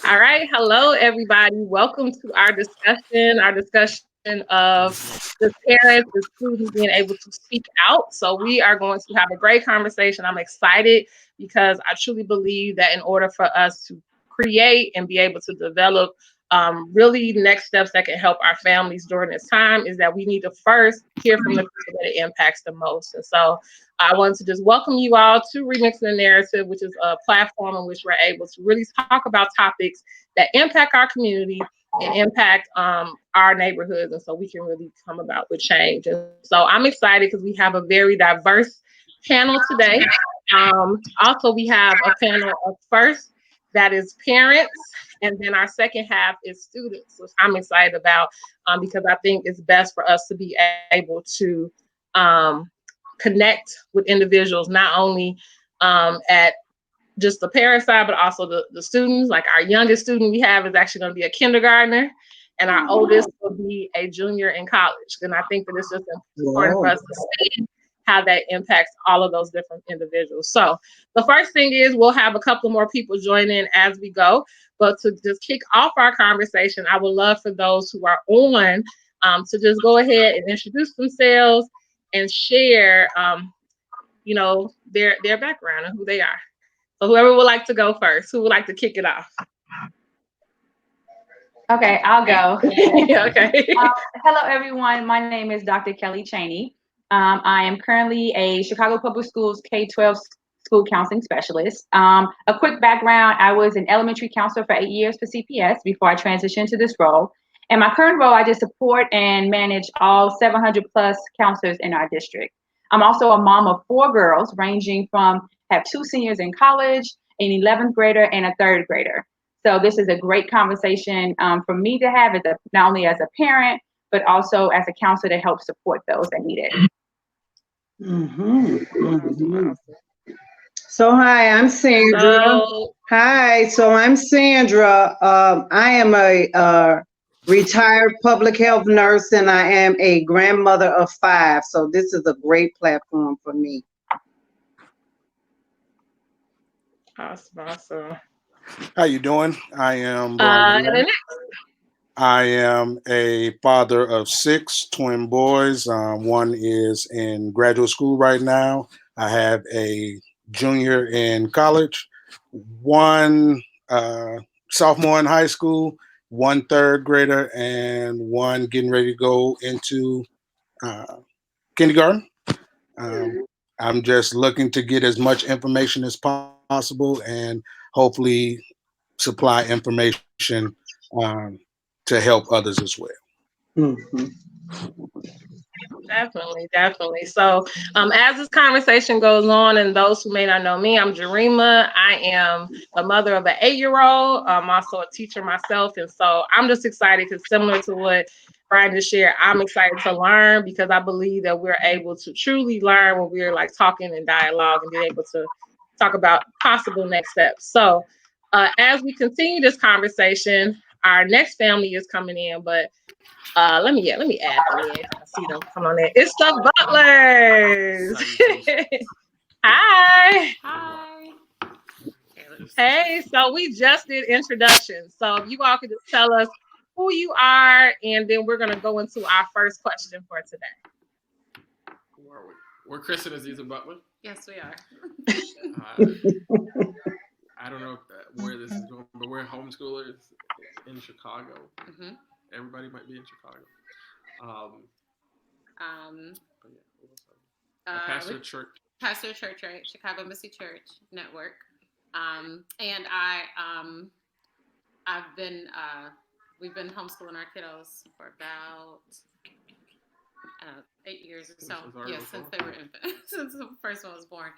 All right. Hello, everybody. Welcome to our discussion of the parents, the students being able to speak out. So we are going to have a great conversation. I'm excited because I truly believe that in order for us to create and be able to develop really next steps that can help our families during this time is that we need to first hear from the people that it impacts the most. And so I wanted to just welcome you all to Remixing the Narrative, which is a platform in which we're able to really talk about topics that impact our community and impact our neighborhoods. And so we can really come about with change. And so I'm excited because we have a very diverse panel today. Also, we have a panel of first that is parents, and then our second half is students, which I'm excited about because I think it's best for us to be able to um, connect with individuals, not only at just the parent side, but also the students. Like our youngest student we have is actually going to be a kindergartner, and our oldest will be a junior in college. And I think that it's just important for us Whoa. to see how that impacts all of those different individuals. So the first thing is we'll have a couple more people join in as we go. But to just kick off our conversation, I would love for those who are on to just go ahead and introduce themselves and share, their background and who they are. So whoever would like to go first, who would like to kick it off? Okay, I'll go. Okay. Hello, everyone. My name is Dr. Kelly Cheney. I am currently a Chicago Public Schools K-12 school counseling specialist. A quick background, I was an elementary counselor for 8 years for CPS before I transitioned to this role. In my current role, I just support and manage all 700 plus counselors in our district. I'm also a mom of 4 girls, ranging from have 2 seniors in college, an 11th grader, and a 3rd grader. So this is a great conversation for me to have, not only as a parent, but also as a counselor to help support those that need it. Mm-hmm. Awesome, Mm-hmm. awesome. So hi, I'm Sandra. So, Hi, so I'm Sandra. I am a retired public health nurse, and I am a grandmother of 5. So this is a great platform for me. awesome, awesome. How you doing? I am Brian And then Green. I am a father of 6 twin boys. One is in graduate school right now. I have a junior in college, one sophomore in high school, one third grader, and one getting ready to go into uh, kindergarten. Um, I'm just looking to get as much information as possible and hopefully supply information um, to help others as well. Mm-hmm. definitely, definitely. So, as this conversation goes on, and those who may not know me, I'm Jarima. I am a mother of an 8-year-old. I'm also a teacher myself, and so I'm just excited because similar to what Brian just shared, I'm excited to learn because I believe that we're able to truly learn when we're like talking and dialogue and being able to talk about possible next steps. So, as we continue this conversation, our next family is coming in, but let me add them in. I see them come on in. It's the Butlers. Hi. Hi. Okay, let's Hey, so we just did introductions. So if you all could just tell us who you are, and then we're gonna go into our first question for today. Who are we? We're Chris and Aziza Butler. Yes, we are. I don't know where this is going, but we're homeschoolers in Chicago. Mm-hmm. Everybody might be in Chicago. But yeah, what else are we? Pastor of church. Pastor Church, right? Chicago Missy Church Network. And I've been, we've been homeschooling our kiddos for about 8 years or so. Yes, since they were infant, since the first one was born.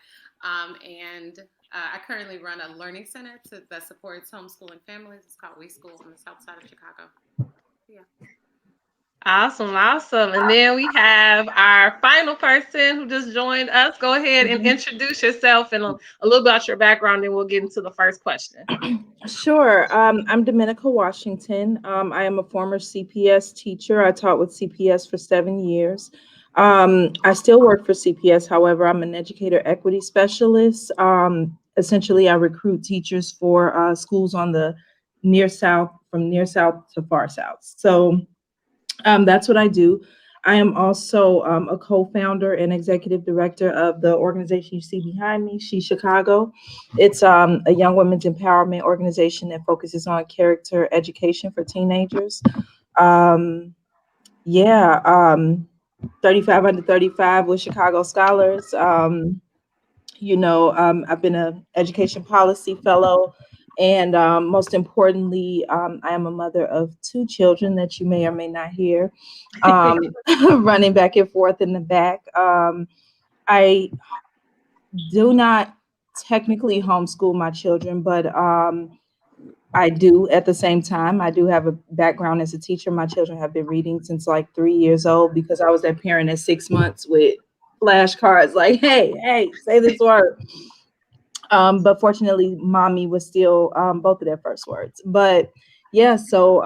And I currently run a learning center that supports homeschooling families. It's called We School on the south side of Chicago. Yeah. Awesome, awesome. And then we have our final person who just joined us. Go ahead and introduce yourself and a little about your background, and we'll get into the first question. Sure. I'm Dominica Washington. I am a former CPS teacher. I taught with CPS for 7 years. I still work for CPS. However, I'm an educator equity specialist. Essentially, I recruit teachers for schools on the near south to far south. So that's what I do. I am also a co-founder and executive director of the organization you see behind me, She Chicago. It's a young women's empowerment organization that focuses on character education for teenagers. 35 under 35 with Chicago Scholars. I've been an education policy fellow. And most importantly, I am a mother of 2 children that you may or may not hear running back and forth in the back. I do not technically homeschool my children, but I do at the same time. I do have a background as a teacher. My children have been reading since like 3 years old because I was that parent at 6 months with flashcards like, hey, say this word. But fortunately, mommy was still both of their first words. But yeah, so,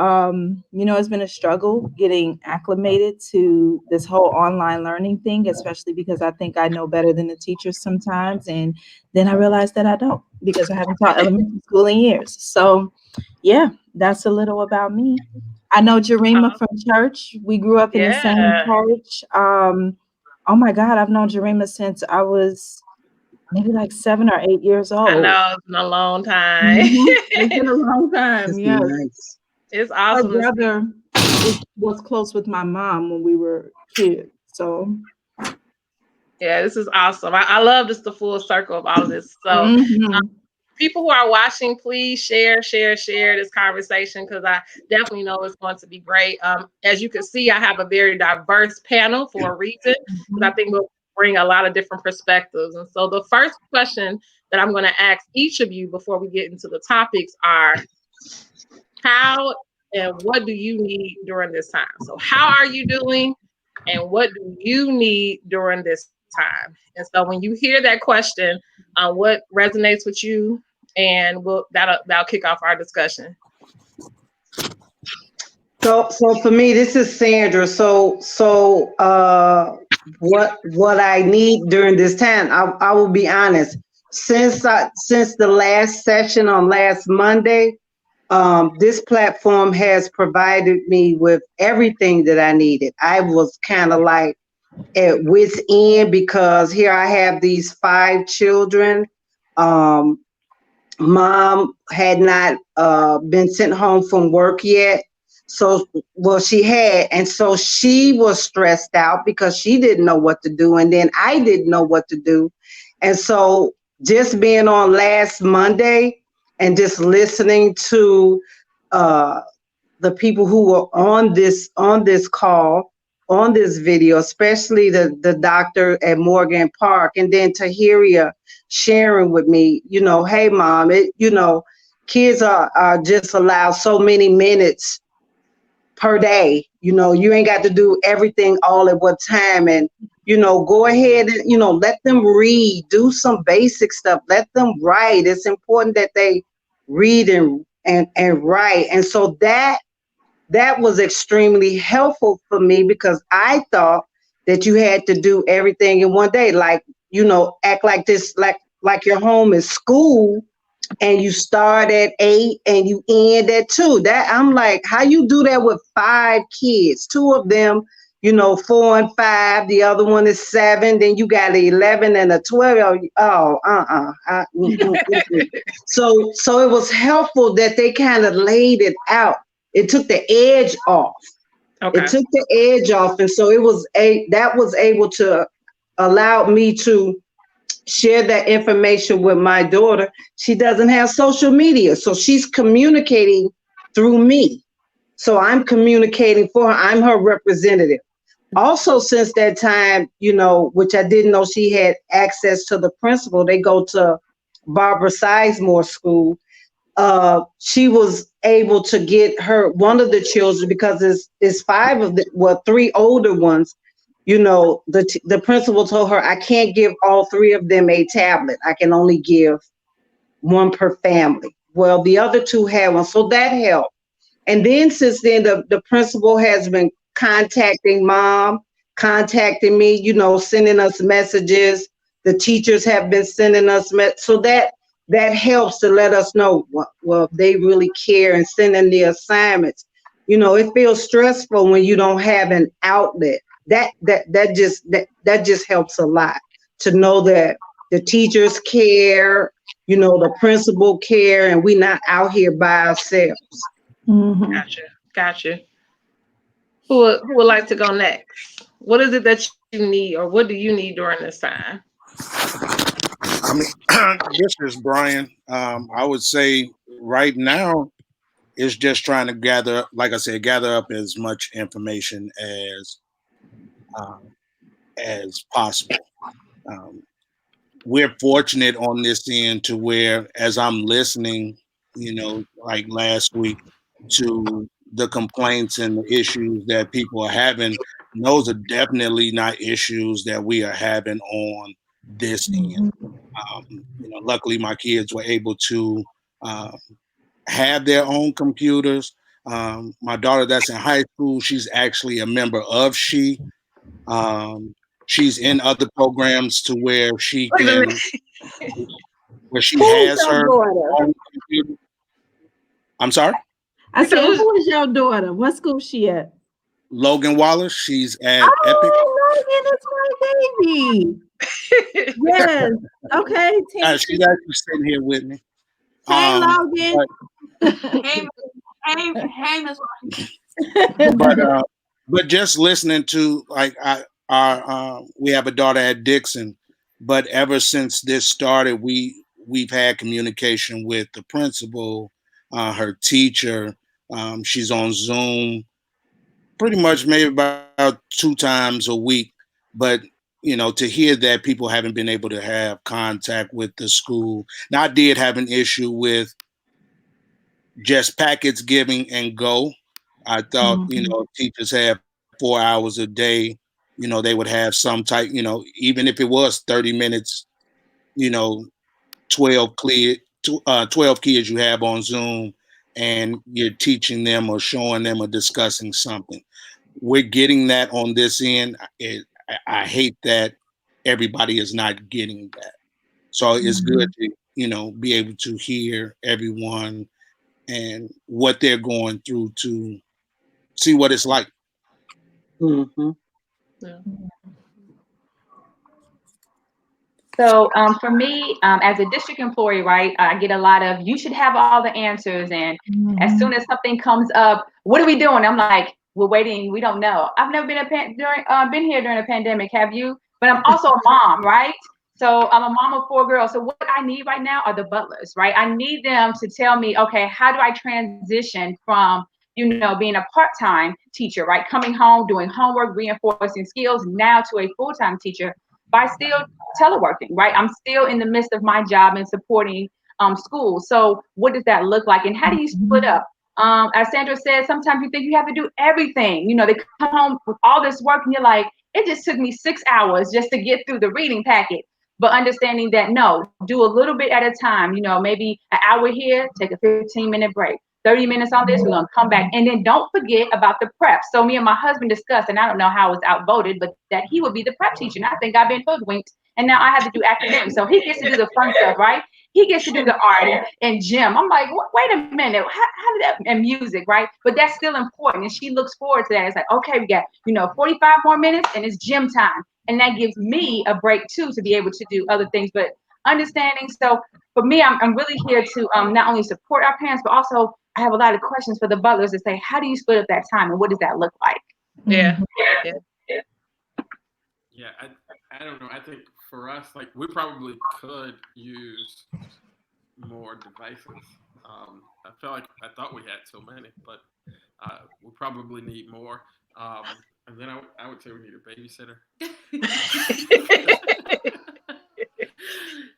it's been a struggle getting acclimated to this whole online learning thing, especially because I think I know better than the teachers sometimes. And then I realized that I don't because I haven't taught elementary school in years. So yeah, that's a little about me. I know Jarima from church. We grew up in the same church. Oh my God, I've known Jarima since I was maybe like 7 or 8 years old. I know, it's been a long time. It's been a long time. Yes. Nice. It's awesome. Her brother was close with my mom when we were kids. So yeah, this is awesome. I love this, the full circle of all of this. So people who are watching, please share this conversation because I definitely know it's going to be great. As you can see, I have a very diverse panel for a reason because I think we'll bring a lot of different perspectives. And so the first question that I'm going to ask each of you before we get into the topics are, how and what do you need during this time? So how are you doing and what do you need during this time? And so when you hear that question, what resonates with you, and that'll kick off our discussion. So for me, this is Sandra. So what I need during this time, I will be honest. Since the last session on last Monday, this platform has provided me with everything that I needed. I was kind of like at wit's end because here I have these 5 children. Mom had not been sent home from work yet. So, well, she had. And so she was stressed out because she didn't know what to do. And then I didn't know what to do. And so just being on last Monday and just listening to the people who were on this call, on this video, especially the doctor at Morgan Park, and then Tahiria sharing with me, hey mom, kids are just allowed so many minutes per day. You ain't got to do everything all at one time. And, go ahead and, let them read, do some basic stuff, let them write. It's important that they read and write. And so that was extremely helpful for me because I thought that you had to do everything in one day, like, act like this, like your home is school and you start at 8 and you end at 2. That I'm like, how you do that with 5 kids? 2 of them, 4 and 5, the other one is 7, then you got an 11 and a 12. So it was helpful that they kind of laid it out. It took the edge off. Okay. It took the edge off. And so that was able to allow me to share that information with my daughter. She doesn't have social media, so she's communicating through me. So I'm communicating for her. I'm her representative. Also, since that time, which I didn't know she had access to the principal, they go to Barbara Sizemore School. She was able to get one of the children, because it's 5 of the 3 older ones. The principal told her, I can't give all 3 of them a tablet. I can only give 1 per family. Well, the other 2 had one, so that helped. And then since then, the principal has been contacting mom, contacting me, sending us messages. The teachers have been sending us so that helps to let us know well, they really care and sending the assignments. It feels stressful when you don't have an outlet. That just helps a lot to know that the teachers care, the principal care, and we're not out here by ourselves. Mhm. Gotcha. Who would like to go next? What is it that you need, or what do you need during this time? I mean, this is Brian. I would say right now it's just trying to gather, like I said, gather up as much information as possible. Um, we're fortunate on this end to where, as I'm listening, like last week, to the complaints and the issues that people are having, those are definitely not issues that we are having on this end. Luckily, my kids were able to have their own computers. My daughter, that's in high school, she's actually a member of SHE. She's in other programs to where she Wait a minute. has her daughter? own computer. I'm sorry? I said, who is your daughter? What school she at? Logan Wallace. She's at Epic. Oh, Logan, that's my baby. Yes. Okay. She's actually sitting here with me. Hey, Logan. Hey, Miss. But just listening to we have a daughter at Dixon, but ever since this started, we've had communication with the principal, her teacher. She's on Zoom pretty much maybe about 2 times a week. But to hear that people haven't been able to have contact with the school. Now, I did have an issue with just packets giving and go. I thought, if teachers have 4 hours a day, they would have some type, even if it was 30 minutes, 12 kids you have on Zoom and you're teaching them or showing them or discussing something. We're getting that on this end. I hate that everybody is not getting that. So it's good to, be able to hear everyone and what they're going through to see what it's like. Mm-hmm. Yeah. So for me, as a district employee, right, I get a lot of, you should have all the answers. And as soon as something comes up, what are we doing? I'm like, we're waiting. We don't know. I've never been been here during a pandemic. Have you? But I'm also a mom, right? So I'm a mom of 4 girls. So what I need right now are the butlers, right? I need them to tell me, okay, how do I transition from, being a part-time teacher, right? Coming home, doing homework, reinforcing skills, now to a full-time teacher by still teleworking, right? I'm still in the midst of my job and supporting schools. So what does that look like? And how do you split up? As Sandra said, sometimes you think you have to do everything. They come home with all this work and you're like, it just took me 6 hours just to get through the reading packet. But understanding that, no, do a little bit at a time, maybe an hour here, take a 15-minute break. 30 minutes on this, we're going to come back. And then don't forget about the prep. So me and my husband discussed, and I don't know how it was outvoted, but that he would be the prep teacher. And I think I've been hoodwinked. And now I have to do academics. So he gets to do the fun stuff, right? He gets to do the art and gym. I'm like, wait a minute. How did that, and music, right? But that's still important. And she looks forward to that. It's like, okay, we got, 45 more minutes and it's gym time. And that gives me a break too, to be able to do other things. But understanding. So for me, I'm really here to not only support our parents, but also I have a lot of questions for the butlers to say, how do you split up that time and what does that look like? Yeah. Yeah, I don't know. I think for us, like, we probably could use more devices. I thought we had so many, but we probably need more. And then I would say we need a babysitter.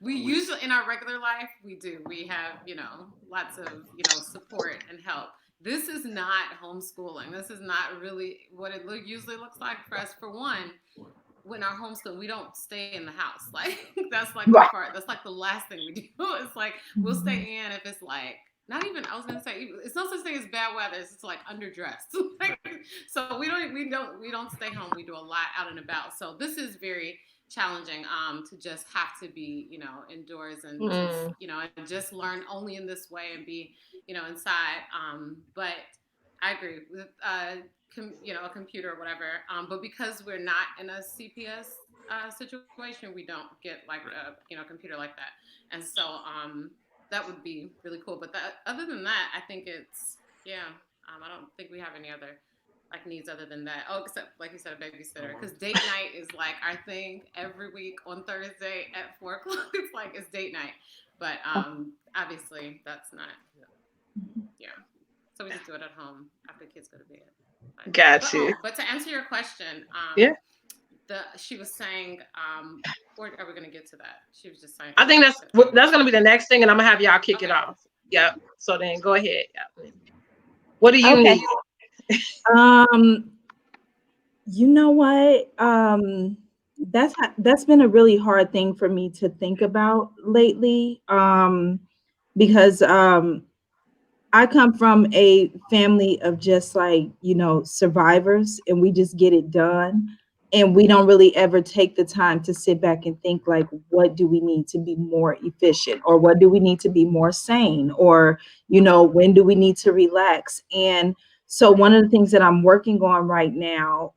We usually, in our regular life, we do. We have, lots of, support and help. This is not homeschooling. This is not really what it usually looks like for us. For one, when our homeschool, we don't stay in the house. Like, that's like the part. That's like the last thing we do. It's like we'll stay in if it's like, not even, I was gonna say, it's no such thing as bad weather. It's just like underdressed. So we don't stay home. We do a lot out and about. So this is very challenging to just have to be, you know, indoors and just, you know, and just learn only in this way and be, you know, inside. But I agree with, you know, a computer or whatever. But because we're not in a CPS situation, we don't get like a, you know, computer like that. And so that would be really cool. But other than that, I think it's, yeah, I don't think we have any other like needs other than that. Oh, except like you said, a babysitter. Because date night is like our thing every week on Thursday at 4 o'clock. It's like it's date night. But obviously that's not, yeah. So we just do it at home after kids go to bed. Got you. But to answer your question, yeah. She was saying, or are we going to get to that? She was just saying. I think that's going to be the next thing, and I'm going to have y'all kick it off. Yeah. So then go ahead. Yeah. What do you need? You know what? That's been a really hard thing for me to think about lately. Because I come from a family of just like, you know, survivors, and we just get it done. And we don't really ever take the time to sit back and think like, what do we need to be more efficient, or what do we need to be more sane, or, you know, when do we need to relax? And so one of the things that I'm working on right now,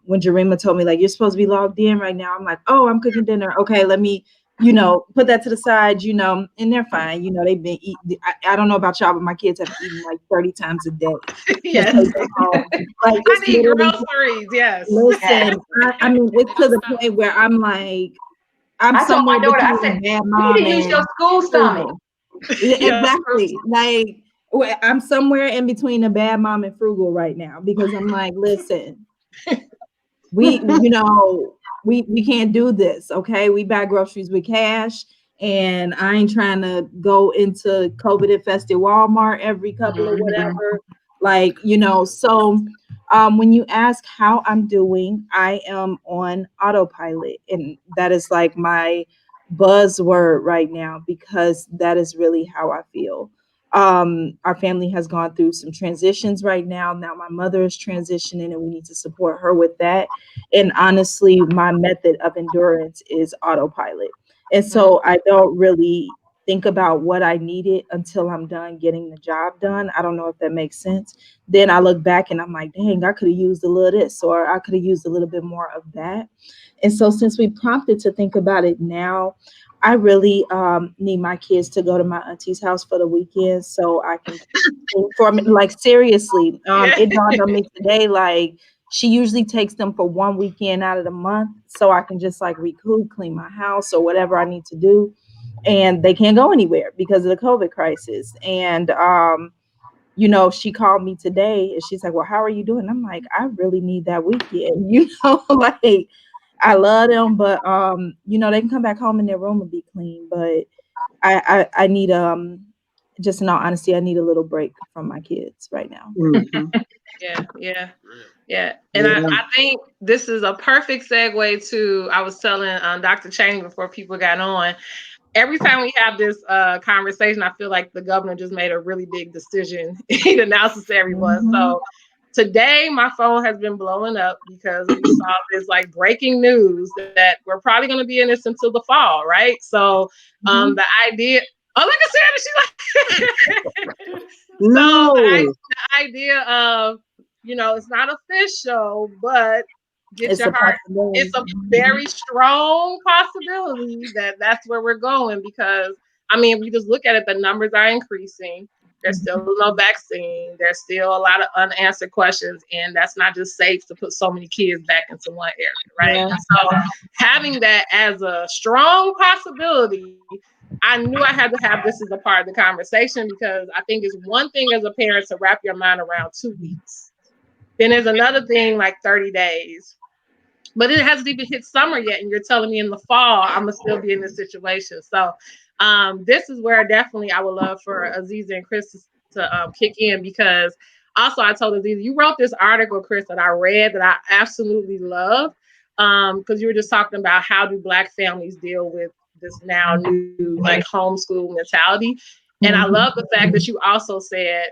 when Jarima told me like, you're supposed to be logged in right now, I'm like, oh, I'm cooking dinner. Okay, let me, you know, put that to the side, you know, and they're fine. You know, they've been eating. I don't know about y'all, but my kids have eaten like 30 times a day. Yes. Like, I need groceries. Yes. Listen, I mean, it's to the point where I'm like, I told my daughter, I said, you need to use your school stomach. Exactly. Like, I'm somewhere in between a bad mom and frugal right now, because I'm like, listen, you know, we can't do this. Okay. We buy groceries with cash, and I ain't trying to go into COVID infested Walmart every couple of whatever. Like, you know, so when you ask how I'm doing, I am on autopilot, and that is like my buzzword right now, because that is really how I feel. Our family has gone through some transitions right now. Now my mother is transitioning, and we need to support her with that. And honestly, my method of endurance is autopilot. And so I don't really think about what I needed until I'm done getting the job done. I don't know if that makes sense. Then I look back and I'm like, dang, I could have used a little of this, or I could have used a little bit more of that. And so since we prompted to think about it now, I really need my kids to go to my auntie's house for the weekend, so I can for me, like seriously. It dawned on me today, like she usually takes them for one weekend out of the month, so I can just like recoup, clean my house, or whatever I need to do. And they can't go anywhere because of the COVID crisis. And you know, she called me today and she's like, well, how are you doing? I'm like, I really need that weekend, you know, like I love them, but you know, they can come back home and their room will be clean. But I need just in all honesty, I need a little break from my kids right now. Yeah. And I think this is a perfect segue to, I was telling Dr. Chaney before people got on. Every time we have this conversation, I feel like the governor just made a really big decision. He announces to everyone. So today, my phone has been blowing up because we saw this like breaking news that we're probably going to be in this until the fall, right? So the idea, oh, look at Sarah, she's like, no. So the idea of, you know, it's not official, but get your heart. It's a very strong possibility that that's where we're going, because I mean, we just look at it, the numbers are increasing. There's still no vaccine. There's still a lot of unanswered questions, and that's not just safe to put so many kids back into one area, right? So having that as a strong possibility, I knew I had to have this as a part of the conversation, because I think it's one thing as a parent to wrap your mind around 2 weeks. Then there's another thing like 30 days. But it hasn't even hit summer yet, and you're telling me in the fall I'm gonna still be in this situation. So this is where definitely I would love for Aziza and Chris to kick in, because also I told Aziza, you wrote this article, Chris, that I read that I absolutely love, because you were just talking about how do Black families deal with this now new like homeschool mentality. And I love the fact that you also said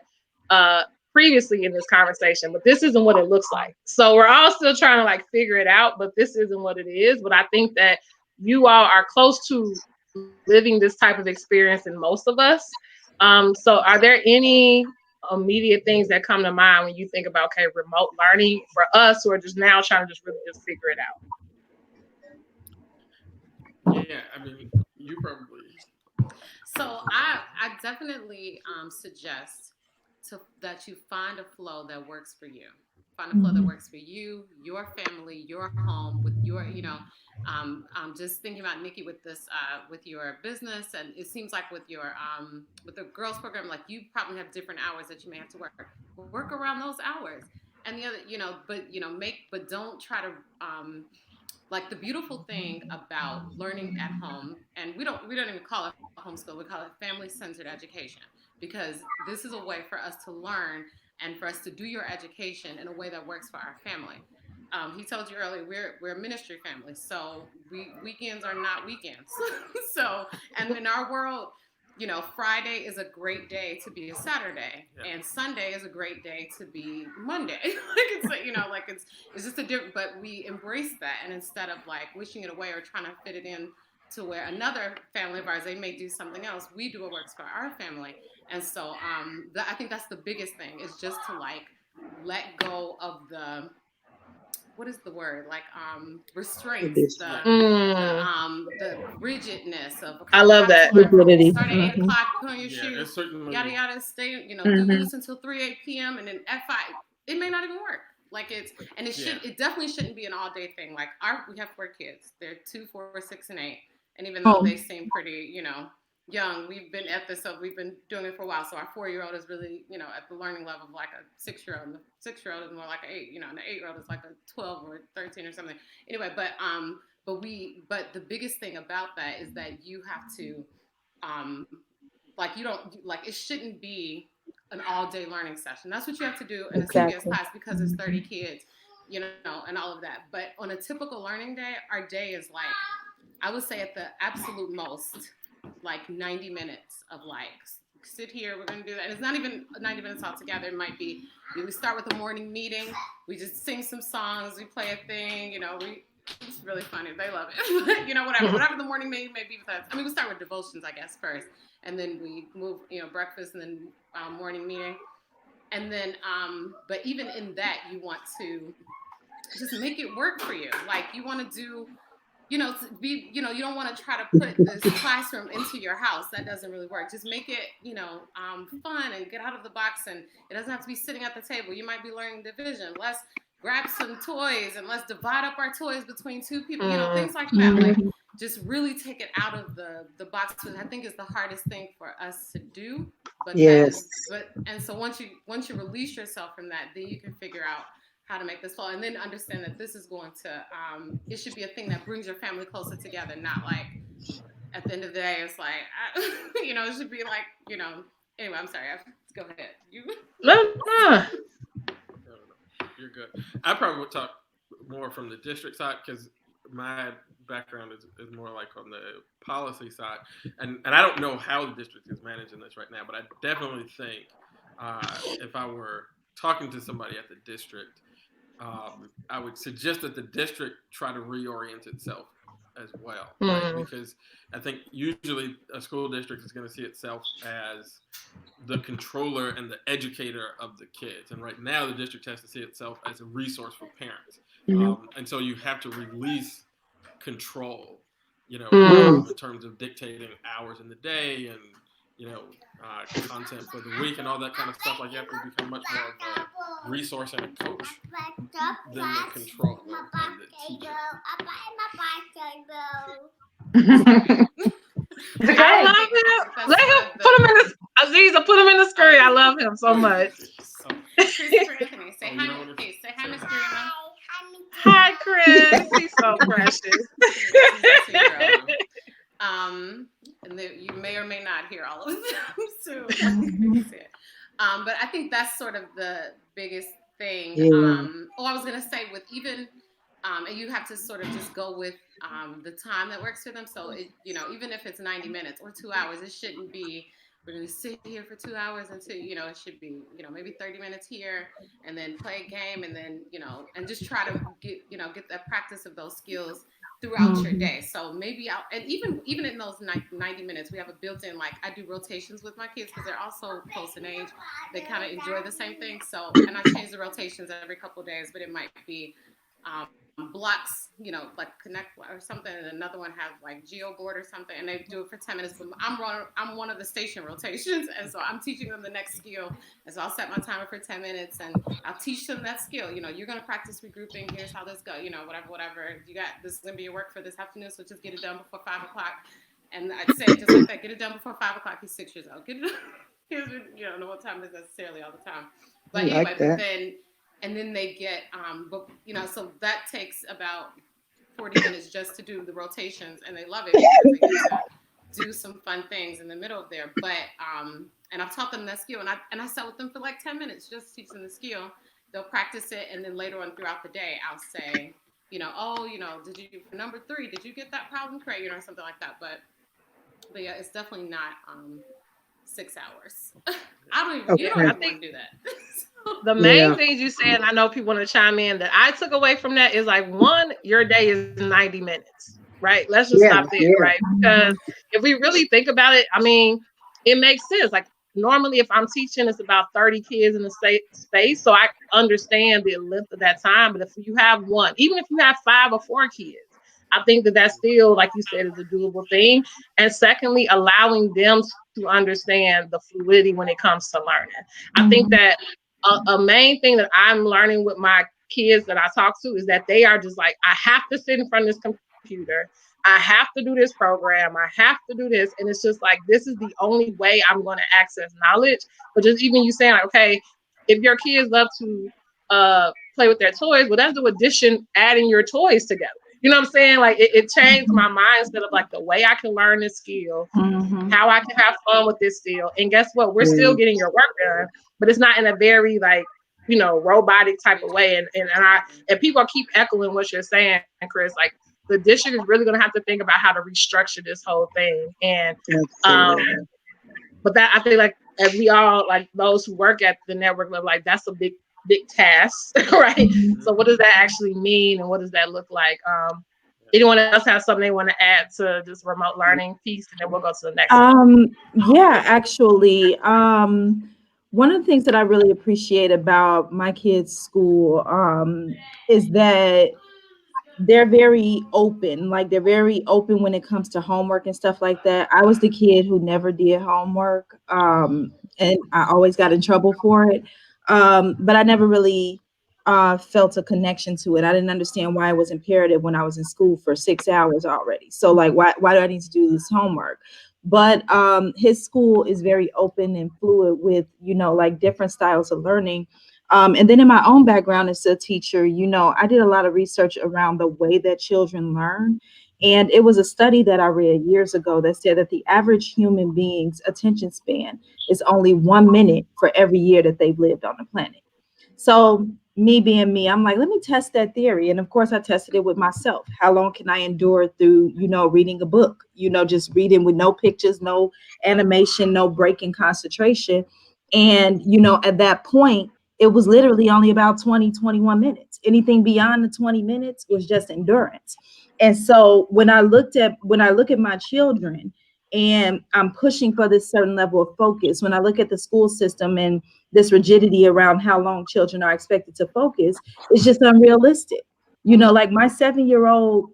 previously in this conversation, but this isn't what it looks like. So we're all still trying to like figure it out, but this isn't what it is. But I think that you all are close to living this type of experience in most of us. So are there any immediate things that come to mind when you think about, okay, remote learning for us who are just now trying to just really just figure it out? Yeah, I mean, you probably. So I definitely suggest that you find a flow that works for you. Find a flow that works for you, your family, your home, with your, I'm just thinking about Nikki with this, with your business, and it seems like with the girls program, like you probably have different hours that you may have to work. Work around those hours, and the other, but don't try to. Like the beautiful thing about learning at home, and we don't even call it homeschool, we call it family-centered education, because this is a way for us to learn and for us to do your education in a way that works for our family. He told you earlier, we're a ministry family, so weekends are not weekends. So, and in our world, Friday is a great day to be a Saturday, and Sunday is a great day to be Monday. It's just a different, but we embrace that, and instead of like wishing it away or trying to fit it in to where another family of ours, they may do something else, we do what works for our family. And so I think that's the biggest thing, is just to like let go of the, what is the word? Like restraints, the rigidness of, okay, I love that. Start at 8 o'clock, put on your shoes, yada yada, stay, do this until 8 p.m. and then at 5, it may not even work. Like it definitely shouldn't be an all day thing. Like we have 4 kids. They're 2, 4, 6, and 8. And even though they seem pretty, young, we've been at this, so we've been doing it for a while. So our 4-year-old is really, at the learning level of like a 6-year-old, and the 6-year-old is more like an 8, and the 8-year-old is like a 12 or 13 or something. Anyway, but the biggest thing about that is that you have to, it shouldn't be an all-day learning session. That's what you have to do in a CPS class because it's 30 kids, and all of that. But on a typical learning day, our day is like, I would say at the absolute most, like 90 minutes of like, sit here, we're going to do that. And it's not even 90 minutes all together. It might be, we start with a morning meeting. We just sing some songs. We play a thing, it's really funny. They love it. whatever the morning meeting may be with us. I mean, we start with devotions, I guess, first. And then we move, breakfast and then morning meeting. And then, but even in that, you want to just make it work for you. Like you want to do, you don't want to try to put this classroom into your house. That doesn't really work. Just make it, fun and get out of the box. And it doesn't have to be sitting at the table. You might be learning division. Let's grab some toys and let's divide up our toys between 2 people, things like that. Like just really take it out of the box, which I think is the hardest thing for us to do. But and so once you release yourself from that, then you can figure out how to make this flow, and then understand that this is going to, it should be a thing that brings your family closer together, not like at the end of the day, it's like, it should be like, anyway, I'm sorry. Go ahead. You're good. I probably would talk more from the district side because my background is more like on the policy side. And I don't know how the district is managing this right now, but I definitely think if I were talking to somebody at the district, I would suggest that the district try to reorient itself as well, right? Because I think usually a school district is going to see itself as the controller and the educator of the kids. And right now the district has to see itself as a resource for parents. And so you have to release control, in terms of dictating hours in the day and, content for the week and all that kind of stuff. Like you have to become much more of a resource and a coach than the controller and the teacher. I love him. Let him put him in the Aziza. Put him in the screen. I love him so much. Christopher Anthony, say hi, please. Say hi, Miss Greenman. Hi, Chris. He's so precious. And you may or may not hear all of them soon. But I think that's sort of the biggest thing. I was gonna say with even, and you have to sort of just go with the time that works for them. So even if it's 90 minutes or 2 hours, it shouldn't be we're going to sit here for 2 hours until, it should be, maybe 30 minutes here and then play a game and then, and just try to get that practice of those skills throughout your day. So maybe and even in those 90 minutes, we have a built-in, like I do rotations with my kids because they're also close in age. They kind of enjoy the same thing. So, and I change the rotations every couple of days, but it might be blocks, like Connect or something, and another one have like GeoBoard or something, and they do it for 10 minutes. But I'm one of the station rotations, and so I'm teaching them the next skill, and so I'll set my timer for 10 minutes, and I'll teach them that skill. You're gonna practice regrouping. Here's how this go. Whatever. You got this is gonna be your work for this afternoon, so just get it done before 5 o'clock. And I'd say just like that, get it done before 5 o'clock. He's 6 years old. Get it done. You don't know what time it is necessarily all the time, but anyway, and then they get, so that takes about 40 minutes just to do the rotations, and they love it because they get to do some fun things in the middle of there. But, and I've taught them that skill, and I sat with them for like 10 minutes just to teach them the skill. They'll practice it, and then later on throughout the day, I'll say, did you, for number 3, did you get that problem correct, or something like that. But yeah, it's definitely not 6 hours. I don't even, you don't even want to do that. The main things you said, I know people want to chime in, that I took away from that is like, one, your day is 90 minutes, right? Let's just stop there, right? Because if we really think about it, I mean, it makes sense. Like normally if I'm teaching, it's about 30 kids in the space. So I understand the length of that time. But if you have one, even if you have 5 or 4 kids, I think that that's still, like you said, is a doable thing. And secondly, allowing them to understand the fluidity when it comes to learning. I think that a main thing that I'm learning with my kids that I talk to is that they are just like, I have to sit in front of this computer. I have to do this program. I have to do this. And it's just like, this is the only way I'm going to access knowledge. But just even you saying, like, okay, if your kids love to play with their toys, well, that's the addition, adding your toys together. You know what I'm saying? Like it changed my mindset of like the way I can learn this skill, how I can have fun with this skill. And guess what? We're still getting your work done, but it's not in a very like, robotic type of way. And people keep echoing what you're saying, Chris. Like the district is really going to have to think about how to restructure this whole thing. And but that I feel like as we all, like those who work at the network, like that's a big task, right? So what does that actually mean, and what does that look like? Anyone else have something they want to add to this remote learning piece, and then we'll go to the next one. Yeah, actually, one of the things that I really appreciate about my kids' school is that they're very open. Like they're very open when it comes to homework and stuff like that. I was the kid who never did homework, and I always got in trouble for it. But I never really felt a connection to it. I didn't understand why it was imperative when I was in school for 6 hours already. So like, why do I need to do this homework? But his school is very open and fluid with, like different styles of learning. And then in my own background as a teacher, I did a lot of research around the way that children learn. And it was a study that I read years ago that said that the average human being's attention span is only 1 minute for every year that they've lived on the planet. So me being me, I'm like, let me test that theory. And of course, I tested it with myself. How long can I endure through, reading a book, just reading with no pictures, no animation, no break in concentration. And, at that point, it was literally only about 20, 21 minutes. Anything beyond the 20 minutes was just endurance. And so when I look at my children and I'm pushing for this certain level of focus, when I look at the school system and this rigidity around how long children are expected to focus, it's just unrealistic. Like my 7-year-old,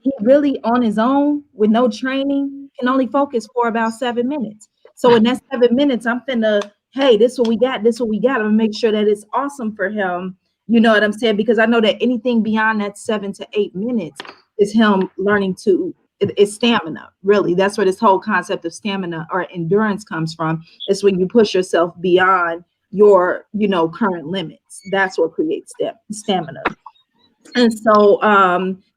he really on his own with no training can only focus for about 7 minutes. So in that 7 minutes, I'm finna, hey, this what we got. I'm gonna make sure that it's awesome for him. You know what I'm saying? Because I know that anything beyond that 7 to 8 minutes is him learning it's stamina. Really, that's where this whole concept of stamina or endurance comes from. It's when you push yourself beyond your, current limits. That's what creates stamina. And so,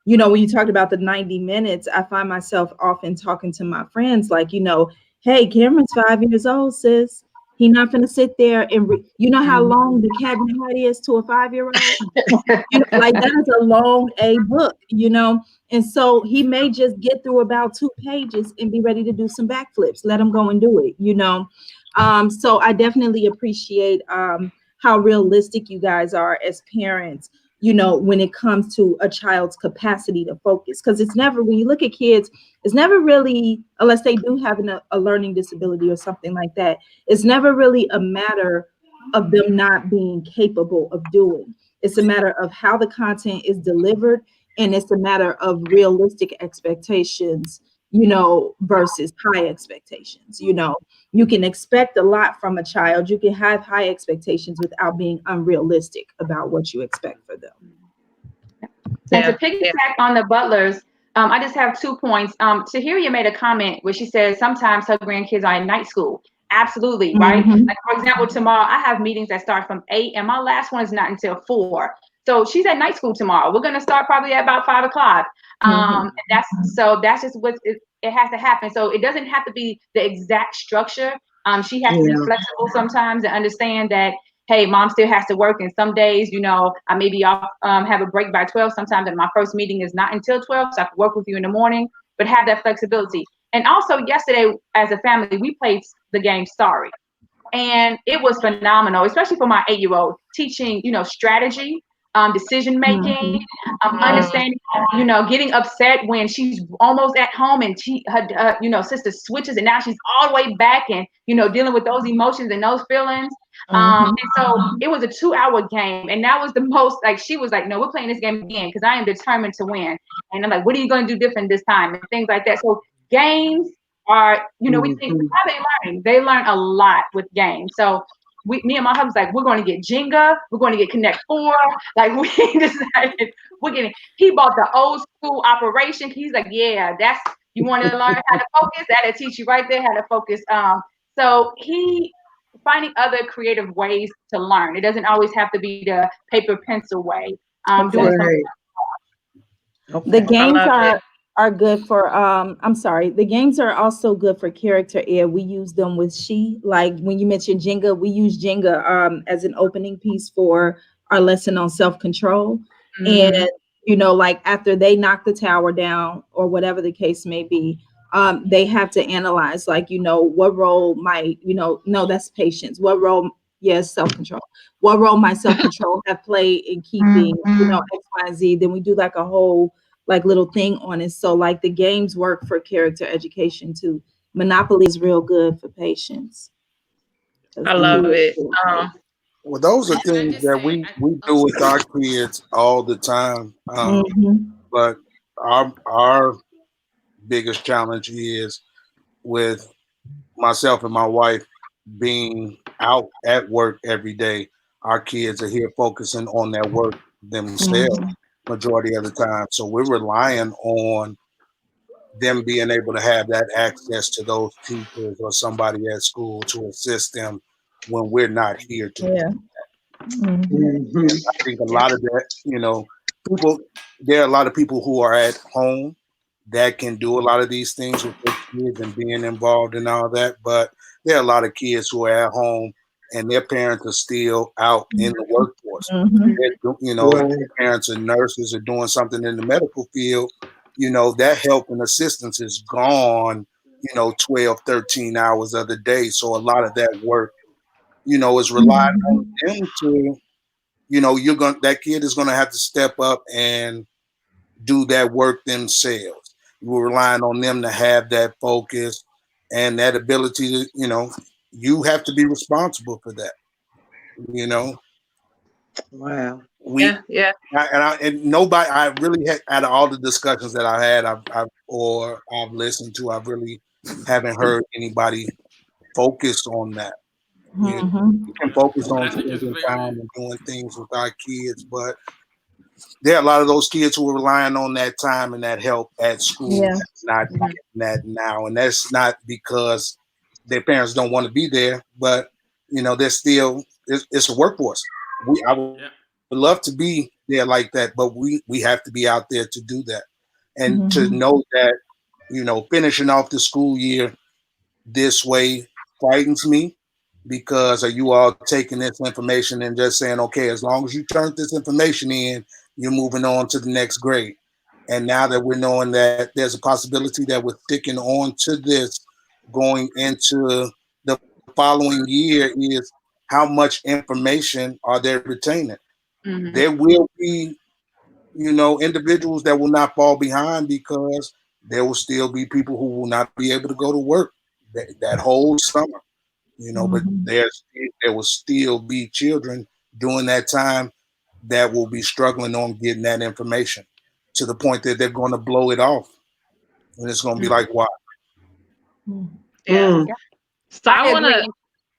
when you talked about the 90 minutes, I find myself often talking to my friends like, hey, Cameron's 5 years old, sis. He not gonna sit there and you know how long the Cabinet Heart is to a 5-year-old? Like that is a long A book, and so he may just get through about 2 pages and be ready to do some backflips. Let him go and do it, So I definitely appreciate how realistic you guys are as parents, when it comes to a child's capacity to focus. Because it's never, when you look at kids, it's never really, unless they do have a learning disability or something like that, it's never really a matter of them not being capable of doing. It's a matter of how the content is delivered, and it's a matter of realistic expectations, versus high expectations. You can expect a lot from a child. You can have high expectations without being unrealistic about what you expect for them. And to piggyback on the Butlers, I just have 2 points. Tahiria made a comment where she says sometimes her grandkids are in night school. Absolutely, right? Like, for example, tomorrow I have meetings that start from 8, and my last one is not until 4. So she's at night school tomorrow. We're going to start probably at about 5 o'clock. And that's just what it has to happen. So it doesn't have to be the exact structure. She has to be flexible sometimes and understand that, hey, mom still has to work. And some days, I maybe off, have a break by 12 sometimes, and my first meeting is not until 12. So I can work with you in the morning, but have that flexibility. And also yesterday as a family, we played the game Sorry. And it was phenomenal, especially for my 8-year-old, teaching, strategy, decision making, understanding, getting upset when she's almost at home and her sister switches and now she's all the way back and, dealing with those emotions and those feelings. And so it was a 2-hour game. And that was the most, like, she was like, no, we're playing this game again because I am determined to win. And I'm like, what are you going to do different this time? And things like that. So games are, we think, how they learn? They learn a lot with games. So me and my husband's like, we're going to get Jenga, we're going to get Connect 4. Like, we decided he bought the old school Operation. He's like, yeah, you want to learn how to focus? That'll teach you right there how to focus. So he finding other creative ways to learn. It doesn't always have to be the paper pencil way. The games are good for the games are also good for character ed. We use them with like when you mentioned Jenga, we use Jenga as an opening piece for our lesson on self-control. And like after they knock the tower down or whatever the case may be, they have to analyze, like, what role might, no, that's patience. What role, yes, self-control. What role might self-control have played in keeping, X, Y, and Z? Then we do like a whole little thing on it. So like the games work for character education too. Monopoly is real good for patience. I love it. Well, those are things that we do with our kids all the time. But our biggest challenge is with myself and my wife being out at work every day. Our kids are here focusing on their work themselves majority of the time. So we're relying on them being able to have that access to those teachers or somebody at school to assist them when we're not here to do that. I think a lot of that, there are a lot of people who are at home that can do a lot of these things with their kids and being involved and all that. But there are a lot of kids who are at home and their parents are still out in the workforce. Their parents are nurses or doing something in the medical field. That help and assistance is gone, 12, 13 hours of the day. So a lot of that work, is relying on them to, that kid is going to have to step up and do that work themselves. We're relying on them to have that focus and that ability to, you have to be responsible for that. Wow. And nobody, I really had, out of all the discussions that I had, I've listened to, I really haven't heard anybody focus on that. We can focus on spending time and doing things with our kids, but there are a lot of those kids who are relying on that time and that help at school. That's not getting that now. And that's not because their parents don't want to be there, but they're still, it's a workforce. I would love to be there like that, but we have to be out there to do that. And to know that, finishing off the school year this way frightens me, because are you all taking this information and just saying, okay, as long as you turn this information in, you're moving on to the next grade. And now that we're knowing that there's a possibility that we're sticking on to this going into the following year, is how much information are they retaining? Mhm. There will be, individuals that will not fall behind, because there will still be people who will not be able to go to work that whole summer, but there will still be children during that time that will be struggling on getting that information, to the point that they're going to blow it off. And it's going to be like, wow. Yeah. So I want agree. to.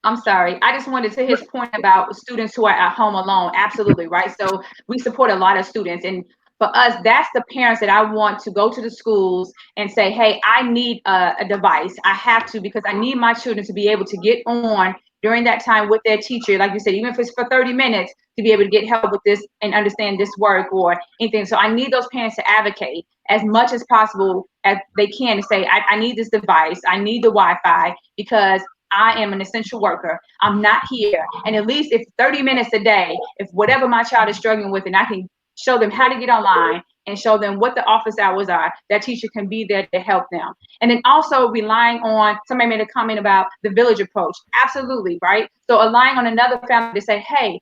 I'm sorry. I just wanted to his point about students who are at home alone. Absolutely, right? So we support a lot of students. And for us, that's the parents that I want to go to the schools and say, hey, I need a device. I have to, because I need my children to be able to get on during that time with their teacher. Like you said, even if it's for 30 minutes, to be able to get help with this and understand this work or anything. So I need those parents to advocate as much as possible as they can to say, I need this device. I need the Wi-Fi, because I am an essential worker. I'm not here. And at least if 30 minutes a day, if whatever my child is struggling with, and I can show them how to get online and show them what the office hours are, that teacher can be there to help them. And then also relying on, somebody made a comment about the village approach. Absolutely, right? So relying on another family to say, hey,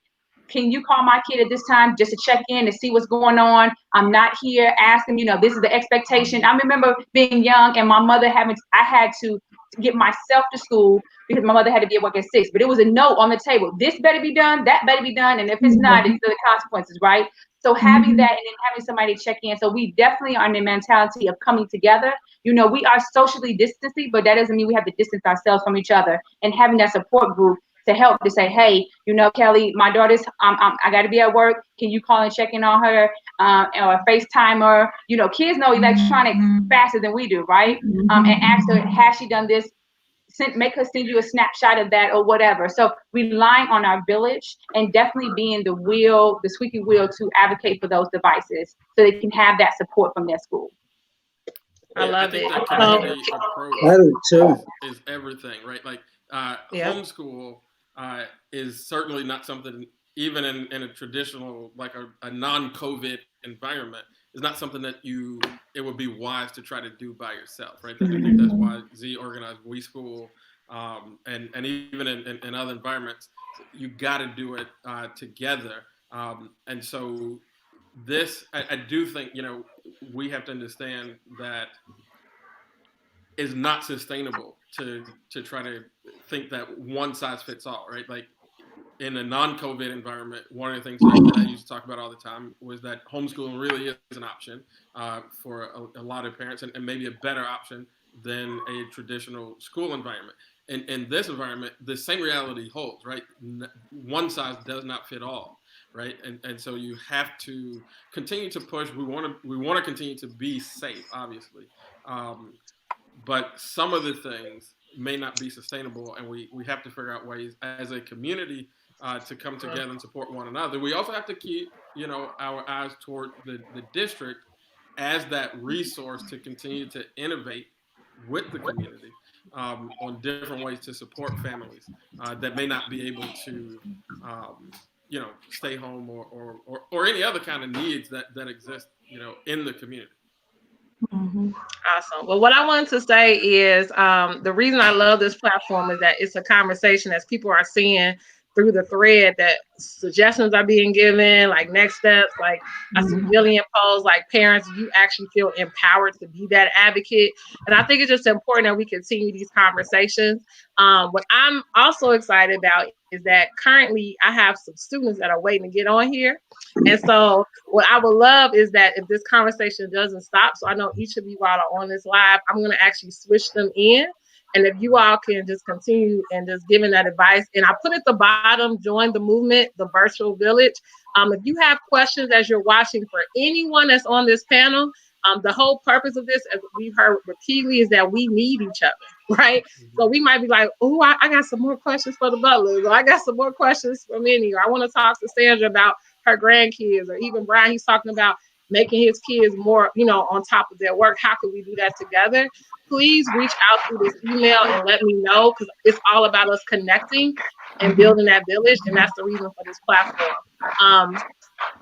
can you call my kid at this time just to check in to see what's going on? I'm not here. Ask them, this is the expectation. I remember being young and my mother I had to get myself to school because my mother had to be at work at 6, but it was a note on the table. This better be done, that better be done. And if it's not, these are the consequences, right? So having that and then having somebody check in. So we definitely are in the mentality of coming together. We are socially distancing, but that doesn't mean we have to distance ourselves from each other, and having that support group to help to say, hey, Kelly, my daughter's, I got to be at work. Can you call and check in on her, or FaceTime her? Kids know electronics faster than we do, right? And ask her, has she done this? Make her send you a snapshot of that or whatever. So relying on our village and definitely being the squeaky wheel to advocate for those devices so they can have that support from their school. I love it. The community approach is everything, right? Like homeschool is certainly not something, even in a traditional, like a non-COVID environment, is not something that it would be wise to try to do by yourself, right? I think that's why Z organized WeSchool, and even in other environments, you got to do it together. And so I do think, we have to understand that it's not sustainable to try to think that one size fits all, right? Like, in a non-COVID environment, one of the things that I used to talk about all the time was that homeschooling really is an option for a lot of parents, and maybe a better option than a traditional school environment. In this environment, the same reality holds, right? One size does not fit all, right? And so you have to continue to push. We want to continue to be safe, obviously, but some of the things may not be sustainable, and we have to figure out ways as a community to come together and support one another. We also have to keep, our eyes toward the district as that resource to continue to innovate with the community on different ways to support families that may not be able to, stay home or any other kind of needs that exist, in the community. Awesome. Well, what I wanted to say is the reason I love this platform is that it's a conversation, as people are seeing through the thread, that suggestions are being given, like next steps, like I see Jillian posts, like parents, you actually feel empowered to be that advocate. And I think it's just important that we continue these conversations. What I'm also excited about is that currently I have some students that are waiting to get on here. And so what I would love is that if this conversation doesn't stop, so I know each of you all are on this live, I'm going to actually switch them in. And if you all can just continue and just giving that advice. And I put at the bottom, join the movement, the virtual village. If you have questions as you're watching for anyone that's on this panel, the whole purpose of this, as we've heard repeatedly, is that we need each other, right? So we might be like, oh, I got some more questions for the butlers, or I got some more questions for Minnie, or I want to talk to Sandra about her grandkids, or even Brian, he's talking about making his kids more, on top of their work. How can we do that together? Please reach out through this email and let me know, because it's all about us connecting and building that village. And that's the reason for this platform.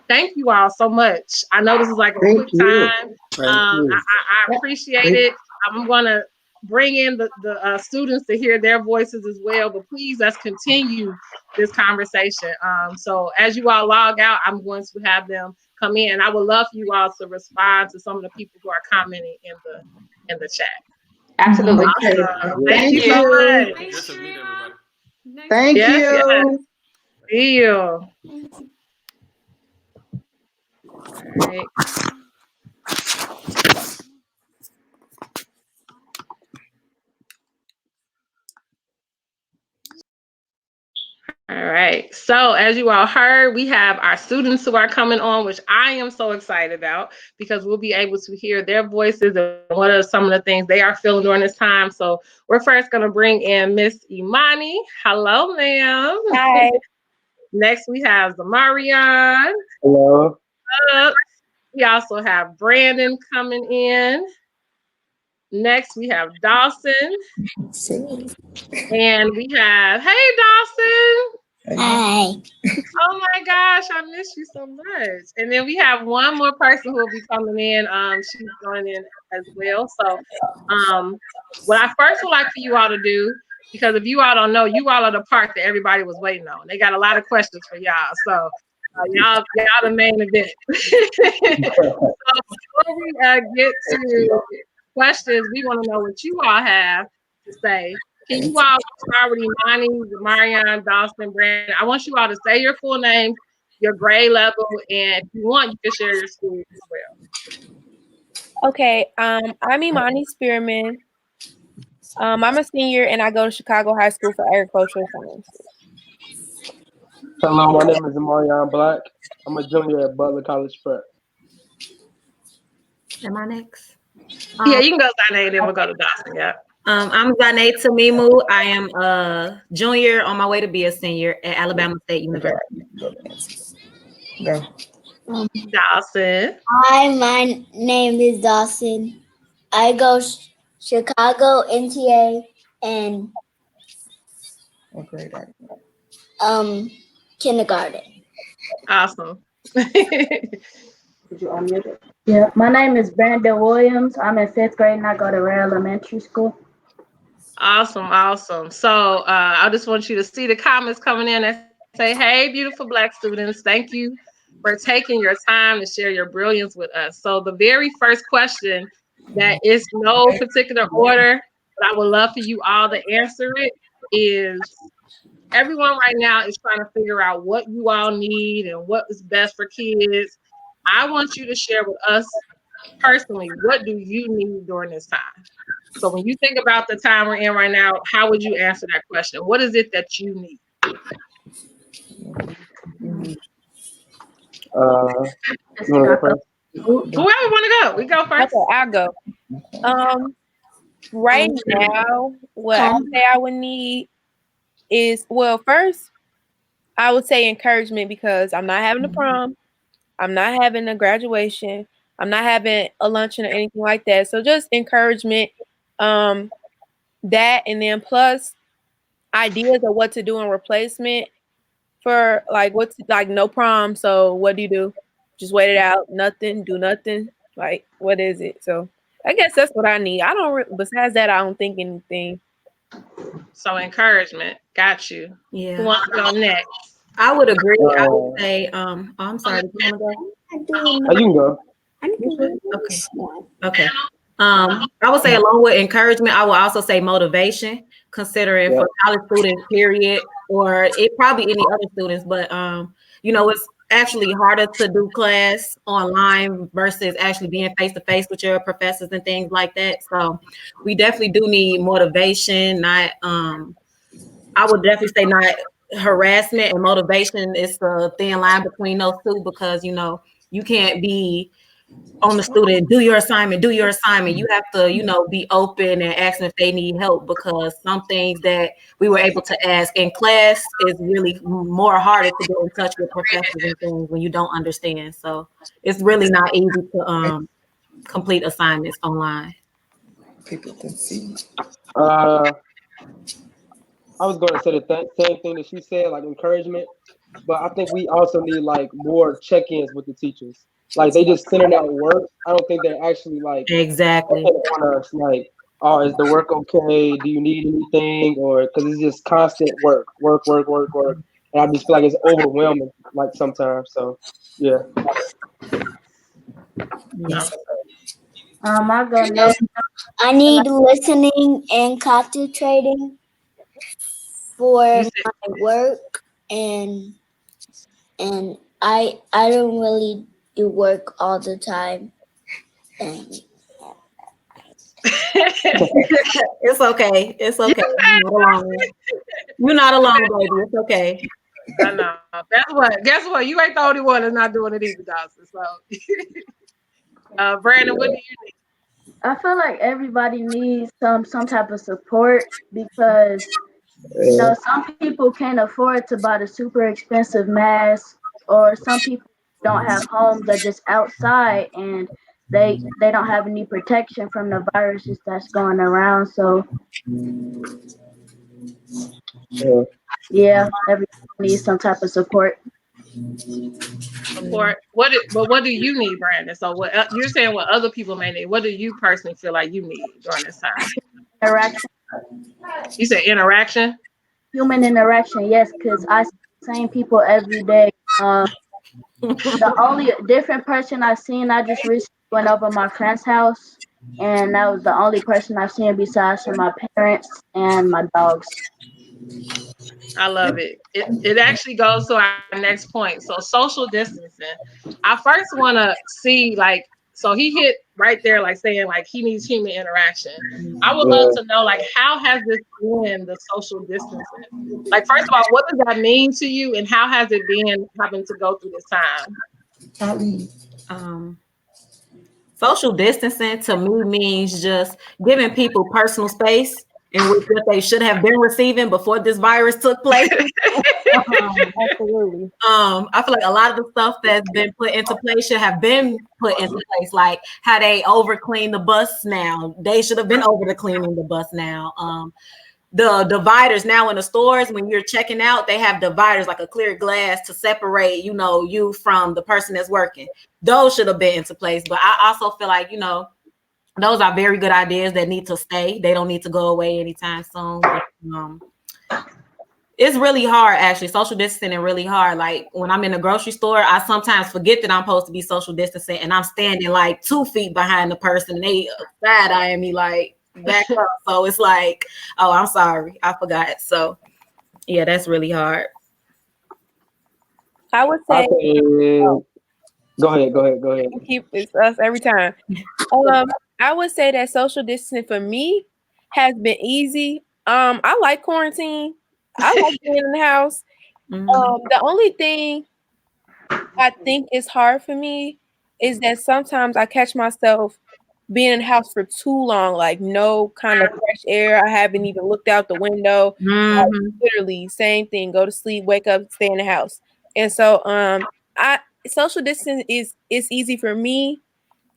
Thank you all so much. I know this is like a quick time. I appreciate it. I'm going to bring in the students to hear their voices as well, but please, let's continue this conversation. So as you all log out, I'm going to have them come in. I would love for you all to respond to some of the people who are commenting in the chat. Absolutely. Awesome. Thank you so much. Thanks, Good to meet everybody. Thank you. Yes. See you. All right. All right. So as you all heard, we have our students who are coming on, which I am so excited about, because we'll be able to hear their voices and what are some of the things they are feeling during this time. So we're first going to bring in Miss Imani. Hello, ma'am. Hi. Next, we have Zamarian. Hello. We also have Brandon coming in. Next, we have Dawson. And we have, hey, Dawson. Hi. Oh my gosh, I miss you so much. And then we have one more person who will be coming in. She's going in as well. So what I first would like for you all to do, because if you all don't know, you all are the part that everybody was waiting on. They got a lot of questions for y'all. So y'all the main event. So before we get to questions, we want to know what you all have to say. Can you all start with Imani, Marion, Dawson, Brandon? I want you all to say your full name, your grade level, and if you want, you can share your school as well. Okay, I'm Imani Spearman. I'm a senior and I go to Chicago High School for Agricultural Sciences. Hello, my name is Marion Black. I'm a junior at Butler College Prep. Am I next? Yeah, you can go Zane, then we'll go to Dawson. Yeah. I'm Zane Tamimu. I am a junior on my way to be a senior at Alabama State University. Go. Dawson. Hi, my name is Dawson. I go Chicago NTA and kindergarten. Awesome. Yeah, my name is Brandon Williams. I'm in 5th grade and I go to Ray Elementary School. Awesome. So I just want you to see the comments coming in and say, hey, beautiful Black students, thank you for taking your time to share your brilliance with us. So the very first question, that is no particular order, but I would love for you all to answer it, is everyone right now is trying to figure out what you all need and what is best for kids. I want you to share with us personally, what do you need during this time? So when you think about the time we're in right now, how would you answer that question? What is it that you need? You want to go first? Whoever want to go, we go first. Okay, I'll go. Right now, what I would say I would need is, well, first, I would say encouragement, because I'm not having a prom, I'm not having a graduation, I'm not having a luncheon or anything like that. So just encouragement, that, and then plus ideas of what to do in replacement for no prom. So what do? Just wait it out, nothing, do nothing. Like, what is it? So I guess that's what I need. Besides that, I don't think anything. So encouragement. Got you. Yeah. Who wants to go next? I would agree. I would say, I'm sorry. Do you want to go? You can go. Okay. I would say, along with encouragement, I would also say motivation, considering for college students, period, or it probably any other students, but it's actually harder to do class online versus actually being face to face with your professors and things like that. So we definitely do need motivation. Not, I would definitely say not harassment, and motivation is the thin line between those two, because you can't be on the student, do your assignment. You have to, be open and ask them if they need help, because some things that we were able to ask in class is really more harder to get in touch with professors and things when you don't understand. So it's really not easy to complete assignments online. People can see. I was going to say the same thing that she said, like encouragement, but I think we also need like more check-ins with the teachers. Like they just sending out work. I don't think they're actually like exactly on us. Like, oh, is the work okay? Do you need anything? Or because it's just constant work, and I just feel like it's overwhelming. Like sometimes, so yeah. I go next. I need listening and concentrating for my work, and I don't really do work all the time. And it's okay. It's okay. You're not alone, baby. It's okay. I know. Guess what? You ain't the only one that's not doing it either, Dawson. So, Brandon, what do you need? I feel like everybody needs some type of support, because some people can't afford to buy the super expensive mask, or some people don't have homes, they're just outside and they don't have any protection from the viruses that's going around. So yeah, everybody needs some type of support. Support. What do you need, Brandon? So what you're saying, what other people may need, what do you personally feel like you need during this time? Interaction. You said interaction? Human interaction, yes, because I see the same people every day. The only different person I've seen, I just recently went over my friend's house, and that was the only person I've seen besides from my parents and my dogs. I love it. It actually goes to our next point. So social distancing. I first want to see, like, so he hit right there, like saying like he needs human interaction. I would love to know, like, how has this been, the social distancing? Like, first of all, what does that mean to you, and how has it been having to go through this time? Social distancing to me means just giving people personal space in which what they should have been receiving before this virus took place. Absolutely. I feel like a lot of the stuff that's been put into place should have been put into place, like how they over clean the bus now. They should have been over the cleaning the bus now. The dividers now in the stores, when you're checking out, they have dividers, like a clear glass to separate, you from the person that's working. Those should have been into place. But I also feel like, those are very good ideas that need to stay. They don't need to go away anytime soon. But, it's really hard, actually. Social distancing is really hard. Like when I'm in the grocery store, I sometimes forget that I'm supposed to be social distancing, and I'm standing like 2 feet behind the person, and they side-eyeing me like back up. So it's like, oh, I'm sorry, I forgot. So yeah, that's really hard. I would say. Go ahead. It's us every time. I would say that social distancing for me has been easy. I like quarantine. I like being in the house. The only thing I think is hard for me is that sometimes I catch myself being in the house for too long, like no kind of fresh air. I haven't even looked out the window. Like, literally, same thing. Go to sleep, wake up, stay in the house. And so, social distance is easy for me,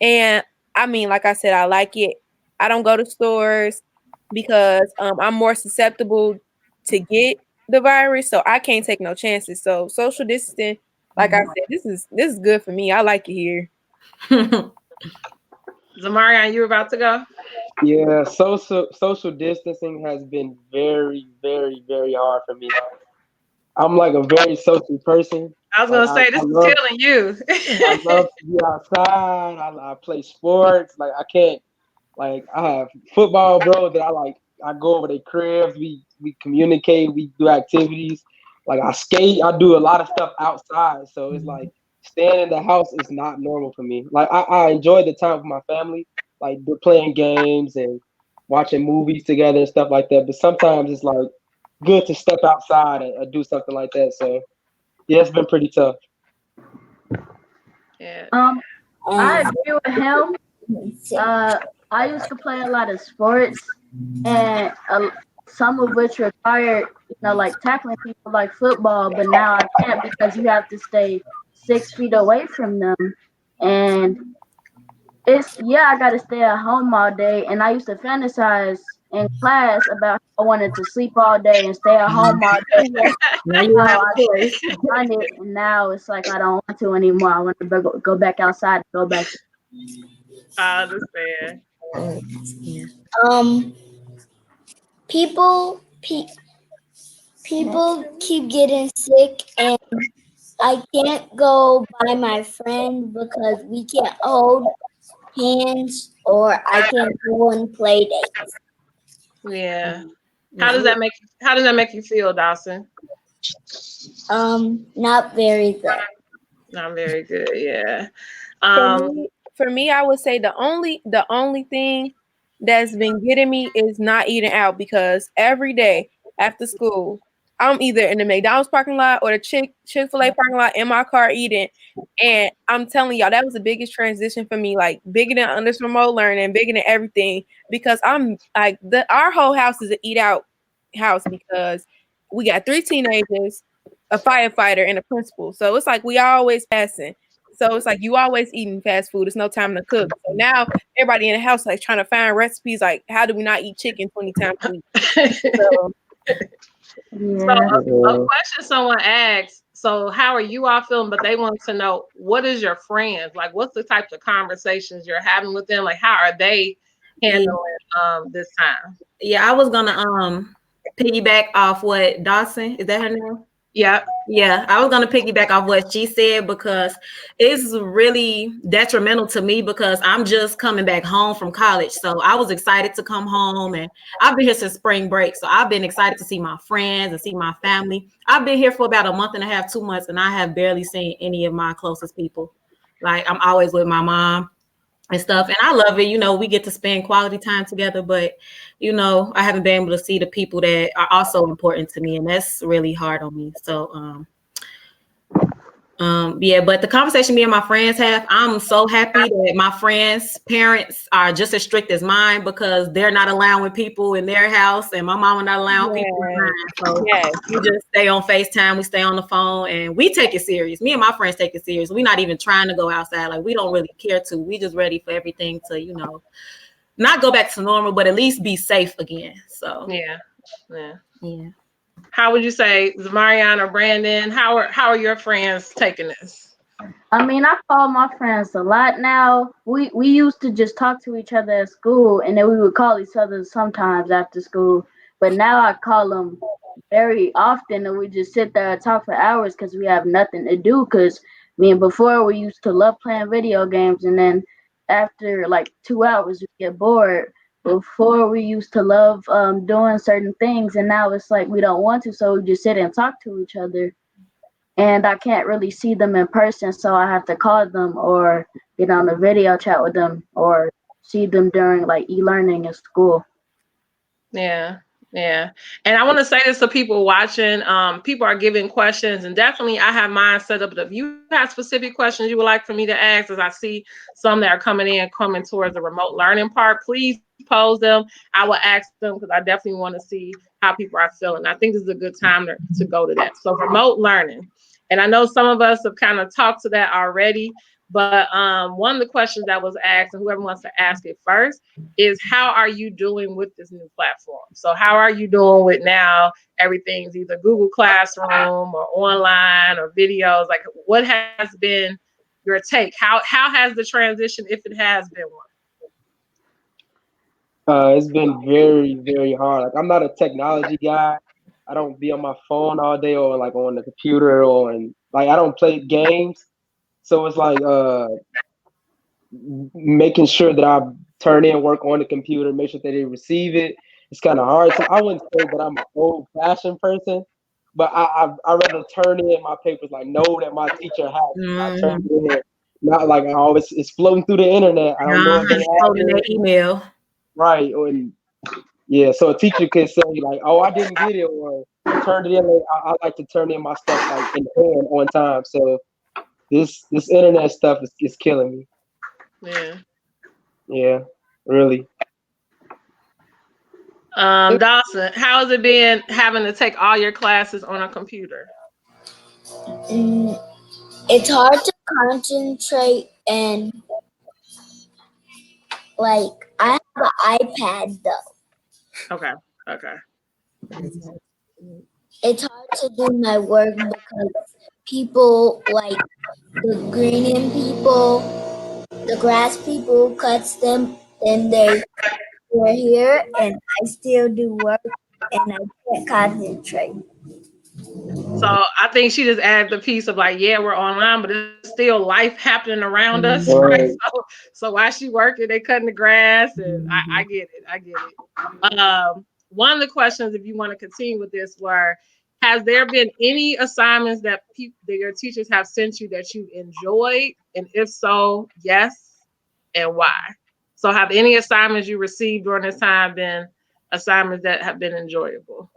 and I mean, like I said, I like it. I don't go to stores because I'm more susceptible to get the virus, so I can't take no chances. So social distancing, like I said, this is good for me. I like it here. Zamarian, you were about to go? Yeah, social distancing has been very, very, very hard for me. I'm like a very social person. I was gonna say, this is killing you. I love to be outside. I play sports. Like I can't. Like I have football bros that I go over their cribs. We communicate. We do activities. Like I skate. I do a lot of stuff outside. So it's like staying in the house is not normal for me. Like I enjoy the time with my family. Like they're playing games and watching movies together and stuff like that. But sometimes it's like good to step outside and do something like that. So yeah, it's been pretty tough. Yeah. I And agree with him. I used to play a lot of sports, and some of which required, like tackling people like football. But now I can't because you have to stay 6 feet away from them, and I got to stay at home all day. And I used to fantasize in class about how I wanted to sleep all day and stay at home all day. Now you How have I a choice. done it, and now it's like I don't want to anymore. I want to go back outside and go back. I understand. people people keep getting sick, and I can't go by my friend because we can't hold hands, or I can't go on play dates. Yeah. How does that make you feel, Dawson? Not very good. Not very good, yeah. For me, I would say the only thing that's been getting me is not eating out, because every day after school, I'm either in the McDonald's parking lot or the Chick-fil-A parking lot in my car eating. And I'm telling y'all, that was the biggest transition for me, like bigger than this remote learning, bigger than everything, because I'm like our whole house is an eat out house because we got 3 teenagers, a firefighter, and a principal. So it's like we always passing. So it's like you always eating fast food. There's no time to cook. So now everybody in the house like trying to find recipes like how do we not eat chicken 20 times a week? So a question someone asked, so how are you all feeling? But they want to know, what is your friends? Like, what's the types of conversations you're having with them? Like, how are they handling this time? Yeah, I was gonna piggyback off what Dawson, is that her name? Yeah, I was gonna piggyback off what she said, because it's really detrimental to me because I'm just coming back home from college. So I was excited to come home, and I've been here since spring break. So I've been excited to see my friends and see my family. I've been here for about a month and a half, 2 months, and I have barely seen any of my closest people. Like, I'm always with my mom and stuff, and I love it. We get to spend quality time together, but I haven't been able to see the people that are also important to me, and that's really hard on me. So yeah, but the conversation me and my friends have, I'm so happy that my friends' parents are just as strict as mine, because they're not allowing people in their house, and my mama not allowing people in mine. So we just stay on FaceTime, we stay on the phone, and we take it serious. Me and my friends take it serious. We're not even trying to go outside. Like, we don't really care to. We just ready for everything to, not go back to normal, but at least be safe again. So yeah. How would you say, Zamarian or Brandon, how are your friends taking this? I mean, I call my friends a lot now. We used to just talk to each other at school, and then we would call each other sometimes after school. But now I call them very often, and we just sit there and talk for hours because we have nothing to do. Because before we used to love playing video games, and then after like 2 hours we get bored. Before we used to love doing certain things, and now it's like we don't want to, so we just sit and talk to each other. And I can't really see them in person, so I have to call them or get on a video chat with them or see them during like e-learning in school. Yeah. And I want to say this to people watching. People are giving questions, and definitely I have mine set up. But if you have specific questions you would like for me to ask, as I see some that are coming towards the remote learning part, please pose them. I will ask them because I definitely want to see how people are feeling. I think this is a good time to go to that. So remote learning. And I know some of us have kind of talked to that already, but one of the questions that was asked, and whoever wants to ask it first, is how are you doing with this new platform? So how are you doing with now everything's either Google Classroom or online or videos? Like, what has been your take? How has the transition, if it has been one? It's been very, very hard. Like, I'm not a technology guy. I don't be on my phone all day or like on the computer I don't play games. So it's like making sure that I turn in work on the computer, make sure that they receive it. It's kind of hard. So I wouldn't say that I'm an old-fashioned person, but I rather turn in my papers, like know that my teacher has it. I turn it in, not like it's floating through the internet. I don't know if they have their email. Right. Yeah, so a teacher can say like, "Oh, I didn't get it," or "I turned it in late." I like to turn in my stuff like in hand on time. So this internet stuff is killing me. Yeah, really. Dawson, how has it been having to take all your classes on a computer? It's hard to concentrate, and like I have an iPad though. Okay. It's hard to do my work because people like the greening people, the grass people cuts them, and they're here, and I still do work, and I can't concentrate. So I think she just added the piece of like, yeah, we're online, but it's still life happening around us, right? So while she working, they cutting the grass, and I get it. One of the questions, if you want to continue with this, were, has there been any assignments that your teachers have sent you that you enjoyed, and if so, yes, and why? So have any assignments you received during this time been assignments that have been enjoyable?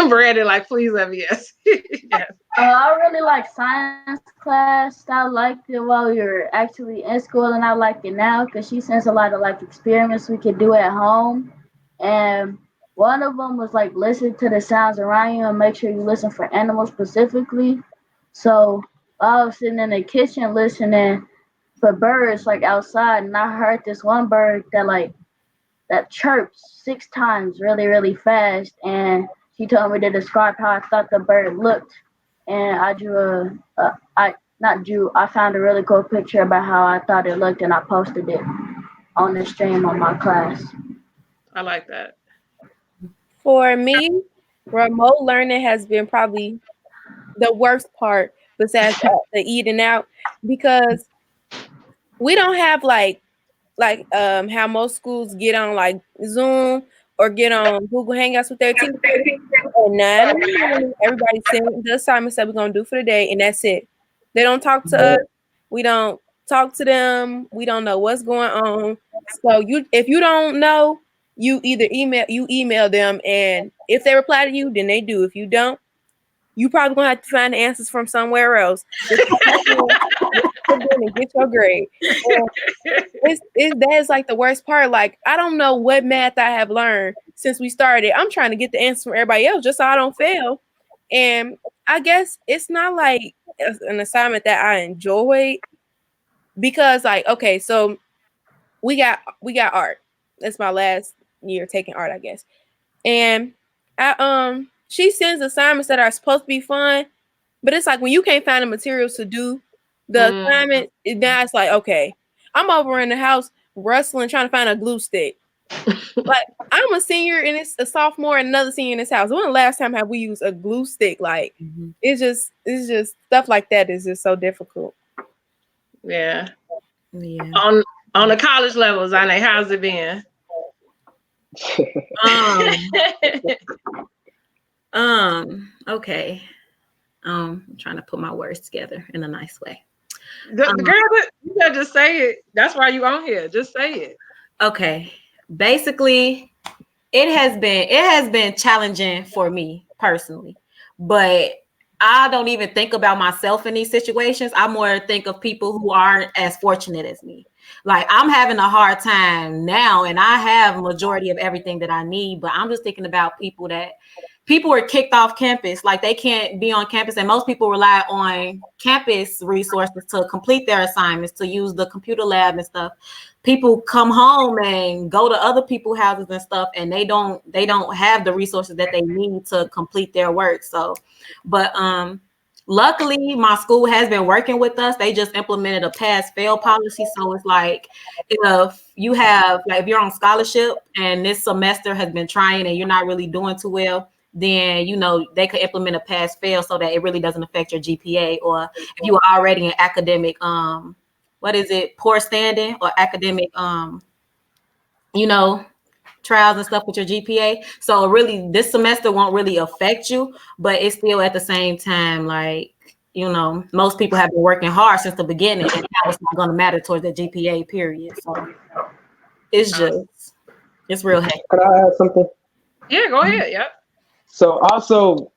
Brandon, like, please let me yes. Yes. I really like science class. I liked it while we were actually in school, and I like it now because she sends a lot of like experiments we could do at home. And one of them was like listen to the sounds around you and make sure you listen for animals specifically. So I was sitting in the kitchen listening for birds like outside, and I heard this one bird that chirps 6 times really, really fast. And she told me to describe how I thought the bird looked. And I found a really cool picture about how I thought it looked, and I posted it on the stream on my class. I like that. For me, remote learning has been probably the worst part besides the eating out, because we don't have like how most schools get on like Zoom or get on Google Hangouts with their teachers. At 9 in the morning, everybody send the assignments that we're gonna do for the day, and that's it. They don't talk to us. We don't talk to them. We don't know what's going on. So if you don't know, you either email them, and if they reply to you, then they do. If you don't, you probably gonna have to find the answers from somewhere else. And get your grade. That is like the worst part. Like, I don't know what math I have learned since we started. I'm trying to get the answer from everybody else just so I don't fail. And I guess it's not like an assignment that I enjoyed, because like, okay, so we got art. That's my last year taking art, I guess. And she sends assignments that are supposed to be fun, but it's like when you can't find the materials to do the assignment, now it's like, okay, I'm over in the house wrestling, trying to find a glue stick. Like, I'm a senior and it's a sophomore and another senior in this house. When the last time have we used a glue stick? Like, it's just stuff like that is just so difficult. Yeah. On the college level, Zane, how's it been? Okay. I'm trying to put my words together in a nice way. Girl, you gotta just say it. That's why you on here. Just say it. Okay. Basically, it has been challenging for me personally, but I don't even think about myself in these situations. I more think of people who aren't as fortunate as me. Like, I'm having a hard time now, and I have a majority of everything that I need, but I'm just thinking about people are kicked off campus. Like, they can't be on campus, and most people rely on campus resources to complete their assignments, to use the computer lab and stuff. People come home and go to other people's houses and stuff, and they don't have the resources that they need to complete their work. So, but luckily my school has been working with us. They just implemented a pass-fail policy. So it's like, if you're on scholarship and this semester has been trying and you're not really doing too well, then they could implement a pass-fail so that it really doesn't affect your GPA. Or if you were already in academic poor standing, or academic trials and stuff with your GPA. So really this semester won't really affect you, but it's still at the same time, like, most people have been working hard since the beginning, and now it's not going to matter towards the GPA period. So it's real hectic. Can I add something? Yeah, go ahead. Yep. So also,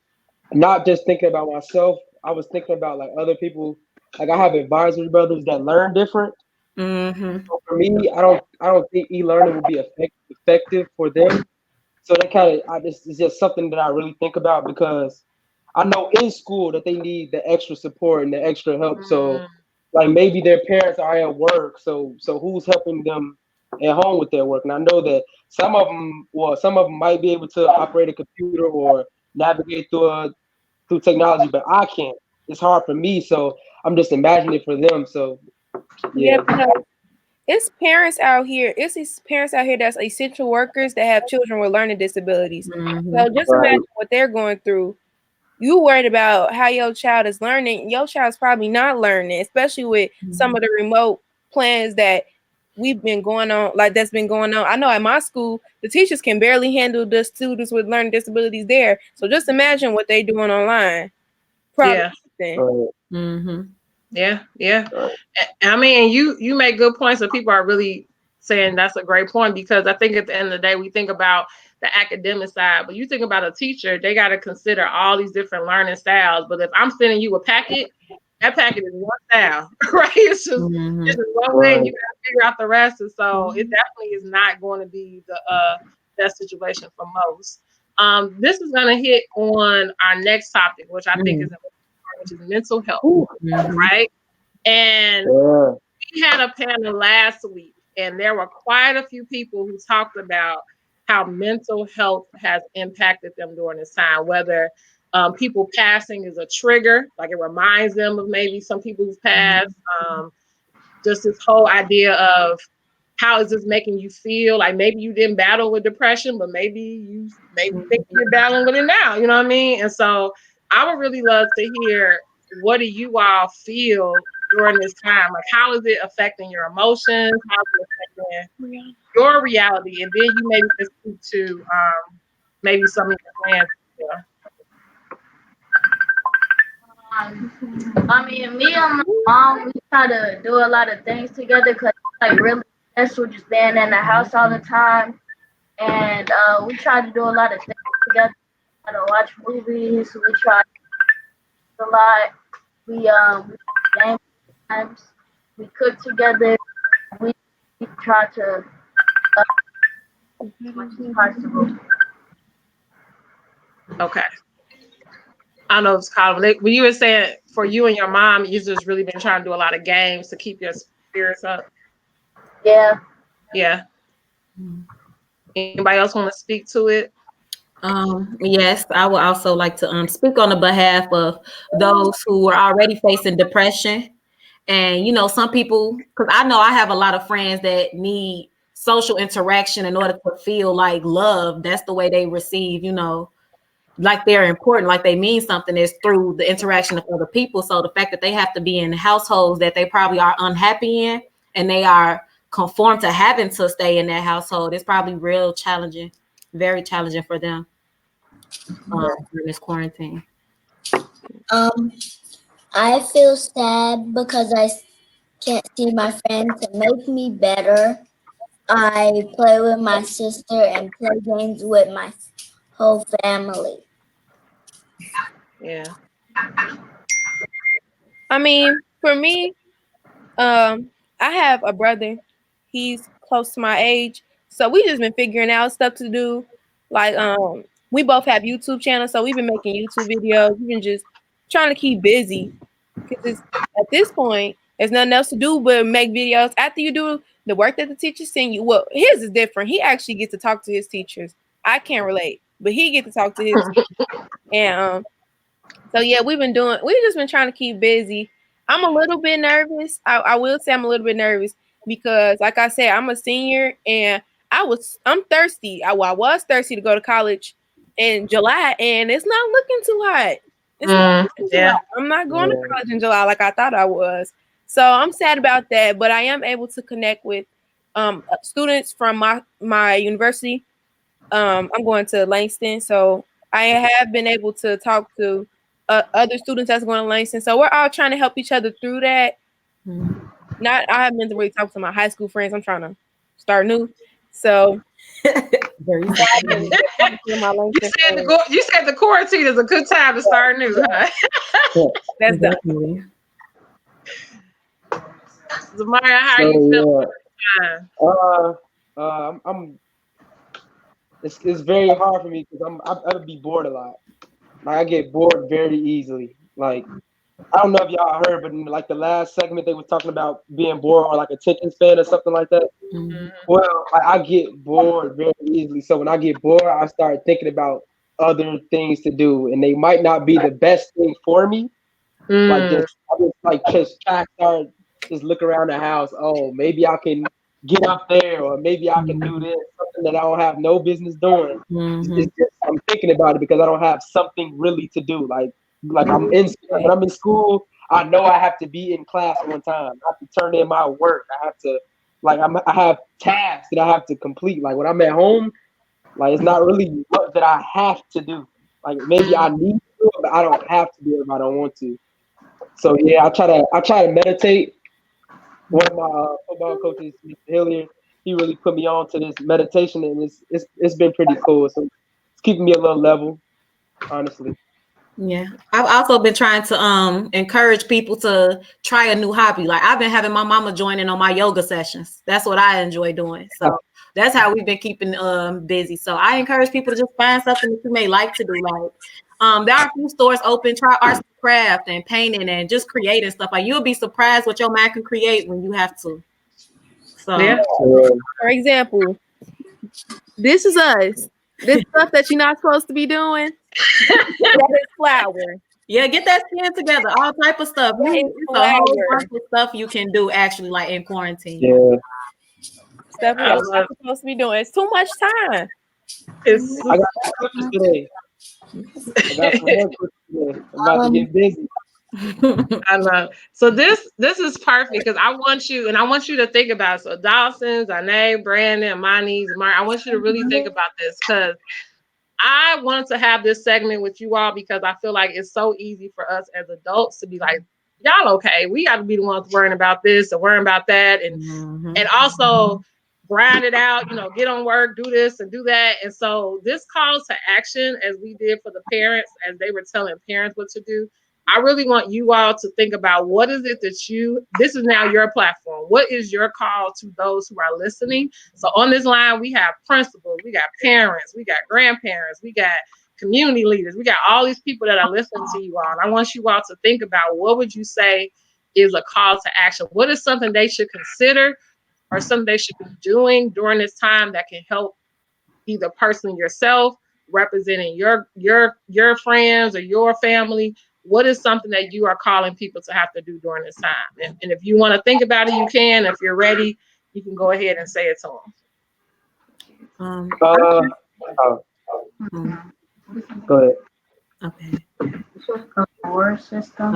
not just thinking about myself, I was thinking about like other people. Like, I have advisory brothers that learn different. Mm-hmm. So for me, I don't think e-learning would be effective for them. So that kind of, it's just something that I really think about because I know in school that they need the extra support and the extra help. So like maybe their parents are at work, so who's helping them at home with their work? And I know that some of them might be able to operate a computer or navigate through technology, but I can't. It's hard for me, so I'm just imagining it for them. So Yeah, yeah. because it's parents out here. It's these parents out here that's essential workers that have children with learning disabilities. So just imagine what they're going through. You worried about how your child is learning. Your child's probably not learning, especially with some of the remote plans that we've been going on, like that's been going on. I know at my school, the teachers can barely handle the students with learning disabilities there. So just imagine what they doing online. Probably. Yeah. Yeah. I mean, you make good points, and people are really saying that's a great point, because I think at the end of the day, we think about the academic side, but you think about a teacher, they got to consider all these different learning styles. But if I'm sending you a packet, that packet is one style, right? It's just one way, and you got to figure out the rest. And so it definitely is not going to be the best situation for most. This is going to hit on our next topic, which I think is important, which is mental health, right? And we had a panel last week, and there were quite a few people who talked about how mental health has impacted them during this time, whether people passing is a trigger, like it reminds them of maybe some people who've passed, just this whole idea of how is this making you feel? Like maybe you didn't battle with depression, but maybe you think you're battling with it now, you know what I mean? And so I would really love to hear, what do you all feel during this time? Like, how is it affecting your emotions? How is it affecting your reality? And then you maybe can speak to maybe some of your plans. I mean, me and my mom, we try to do a lot of things together because like really stressful just being in the house all the time. And we try to do a lot of things together. We try to watch movies. We try a lot. We game times. We cook together. We try to as much as possible. Okay. I know it's kind of, when you were saying for you and your mom, you just really been trying to do a lot of games to keep your spirits up. Yeah. Yeah. Anybody else want to speak to it? Yes, I would also like to speak on the behalf of those who are already facing depression. And, you know, some people, because I know I have a lot of friends that need social interaction in order to feel like love. That's the way they receive, you know, like they're important, like they mean something, is through the interaction of other people. So the fact that they have to be in households that they probably are unhappy in, and they are conformed to having to stay in that household, is probably real challenging, very challenging for them during this quarantine. I feel sad because I can't see my friends. To make me better, I play with my sister and play games with my whole family. Yeah. I mean, for me, I have a brother. He's close to my age, so we just been figuring out stuff to do. Like, we both have YouTube channels, so we've been making YouTube videos. We've been just trying to keep busy, because at this point, there's nothing else to do but make videos. After you do the work that the teachers send you, well, his is different. He actually gets to talk to his teachers. I can't relate, but he gets to talk to his teachers. And so yeah, we've just been trying to keep busy. I'm a little bit nervous. I will say I'm a little bit nervous because, like I said, I'm a senior and I'm thirsty. I was thirsty to go to college in July, and it's not looking too hot. It's not looking too hot. I'm not going to college in July like I thought I was. So I'm sad about that, but I am able to connect with students from my university. I'm going to Langston, so I have been able to talk to other students that's going to Langston. So we're all trying to help each other through that. I haven't been to really talk to my high school friends. I'm trying to start new. So you said the quarantine is a good time to start new, huh? That's definitely. Zamaria, how are you feeling? It's very hard for me because I would be bored a lot. Like I get bored very easily. Like I don't know if y'all heard, but in like the last segment they were talking about being bored or like attention span or something like that. Mm-hmm. Well, I get bored very easily. So when I get bored, I start thinking about other things to do, and they might not be the best thing for me. Just look around the house. Oh, maybe I can get up there, or maybe I can do this, something that I don't have no business doing. Mm-hmm. It's just, I'm thinking about it because I don't have something really to do. Like when I'm in school, I know I have to be in class on time. I have to turn in my work. I have to, I have tasks that I have to complete. Like when I'm at home, like it's not really what that I have to do. Like maybe I need to do it, but I don't have to do it if I don't want to. So yeah, I try to meditate. One of my football coaches, Mr. Hilliard, he really put me on to this meditation, and it's been pretty cool. So it's keeping me a little level, honestly. Yeah, I've also been trying to encourage people to try a new hobby. Like I've been having my mama join in on my yoga sessions. That's what I enjoy doing. So that's how we've been keeping busy. So I encourage people to just find something that you may like to do. Like there are a few stores open. Try arts and craft and painting and just creating stuff. Like you'll be surprised what your mind can create when you have to. So yeah. For example, this is us. This stuff that you're not supposed to be doing. That is flour. Yeah, get that skin together. All type of stuff. It's a whole bunch of stuff you can do actually, like in quarantine. Yeah. Stuff you're not supposed to be doing. It's too much time. I got cookies today. I got some more cookies today. I'm about to get busy. I love. So this is perfect because I want you to think about it. So Dawson, Zane, Brandon, Imani, Zamari, I want you to really think about this because I wanted to have this segment with you all because I feel like it's so easy for us as adults to be like, y'all okay, we got to be the ones worrying about this or worrying about that, and also grind it out, get on work, do this and do that. And so this calls to action, as we did for the parents, as they were telling parents what to do. I really want you all to think about what is it that this is now your platform. What is your call to those who are listening? So on this line, we have principals, we got parents, we got grandparents, we got community leaders, we got all these people that are listening to you all. And I want you all to think about what would you say is a call to action? What is something they should consider or something they should be doing during this time that can help either personally yourself, representing your friends or your family? What is something that you are calling people to have to do during this time? And if you want to think about it, you can. If you're ready, you can go ahead and say it to them. Go ahead. Okay. System.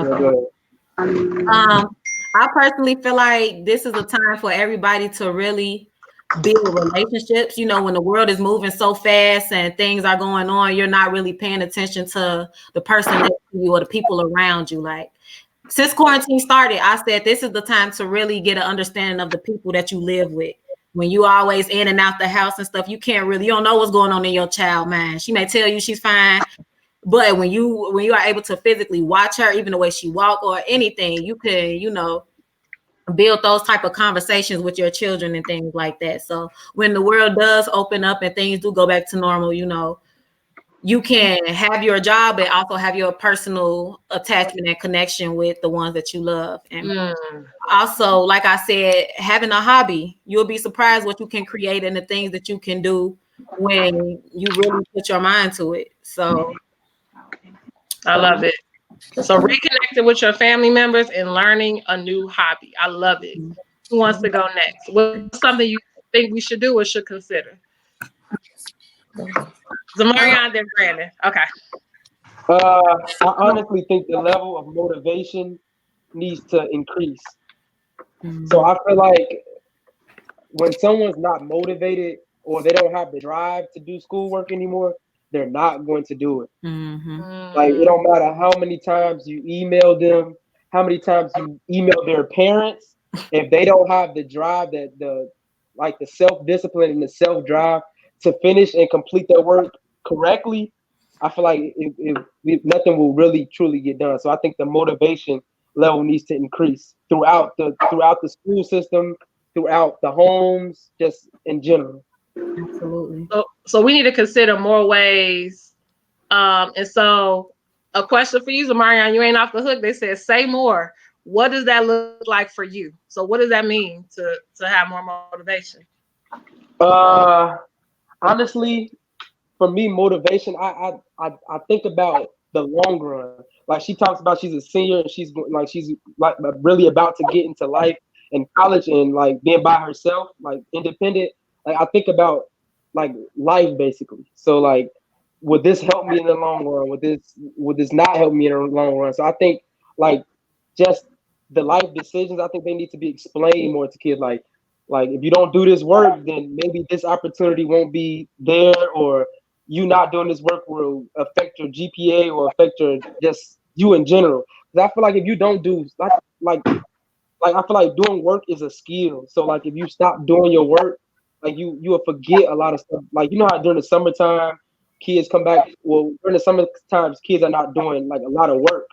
I personally feel like this is a time for everybody to really build relationships. When the world is moving so fast and things are going on, you're not really paying attention to the person next to you or the people around you. Like since quarantine started, I said this is the time to really get an understanding of the people that you live with. When you always in and out the house and stuff, you don't know what's going on in your child mind. She may tell you she's fine, but when you are able to physically watch her, even the way she walk or anything, you can, build those type of conversations with your children and things like that. So when the world does open up and things do go back to normal, you can have your job and also have your personal attachment and connection with the ones that you love. And also, like I said, having a hobby, you'll be surprised what you can create and the things that you can do when you really put your mind to it. So I love it. So reconnecting with your family members and learning a new hobby. I love it. Who wants to go next? What's something you think we should do or should consider? Zamarion, then Brandon. Okay. I honestly think the level of motivation needs to increase. So I feel like when someone's not motivated or they don't have the drive to do schoolwork anymore, they're not going to do it. Like it don't matter how many times you email them, how many times you email their parents, if they don't have the drive, the self-discipline and the self-drive to finish and complete their work correctly, I feel like nothing will really truly get done. So I think the motivation level needs to increase throughout the school system, throughout the homes, just in general. Absolutely. So we need to consider more ways. And so a question for you, Zamarion, you ain't off the hook. They said, say more. What does that look like for you? So what does that mean to have more motivation? Honestly, for me, motivation, I think about the long run. Like she talks about, she's a senior and she's like really about to get into life and college and like being by herself, like independent. Like I think about like life basically. So like, would this help me in the long run? Would this not help me in the long run? So I think like just the life decisions, I think they need to be explained more to kids. Like if you don't do this work, then maybe this opportunity won't be there, or you not doing this work will affect your GPA or affect your just you in general. Because I feel like if you don't do like I feel like doing work is a skill. So like if you stop doing your work, like you will forget a lot of stuff. Like you know how during the summertime kids come back. Well, during the summer times kids are not doing like a lot of work,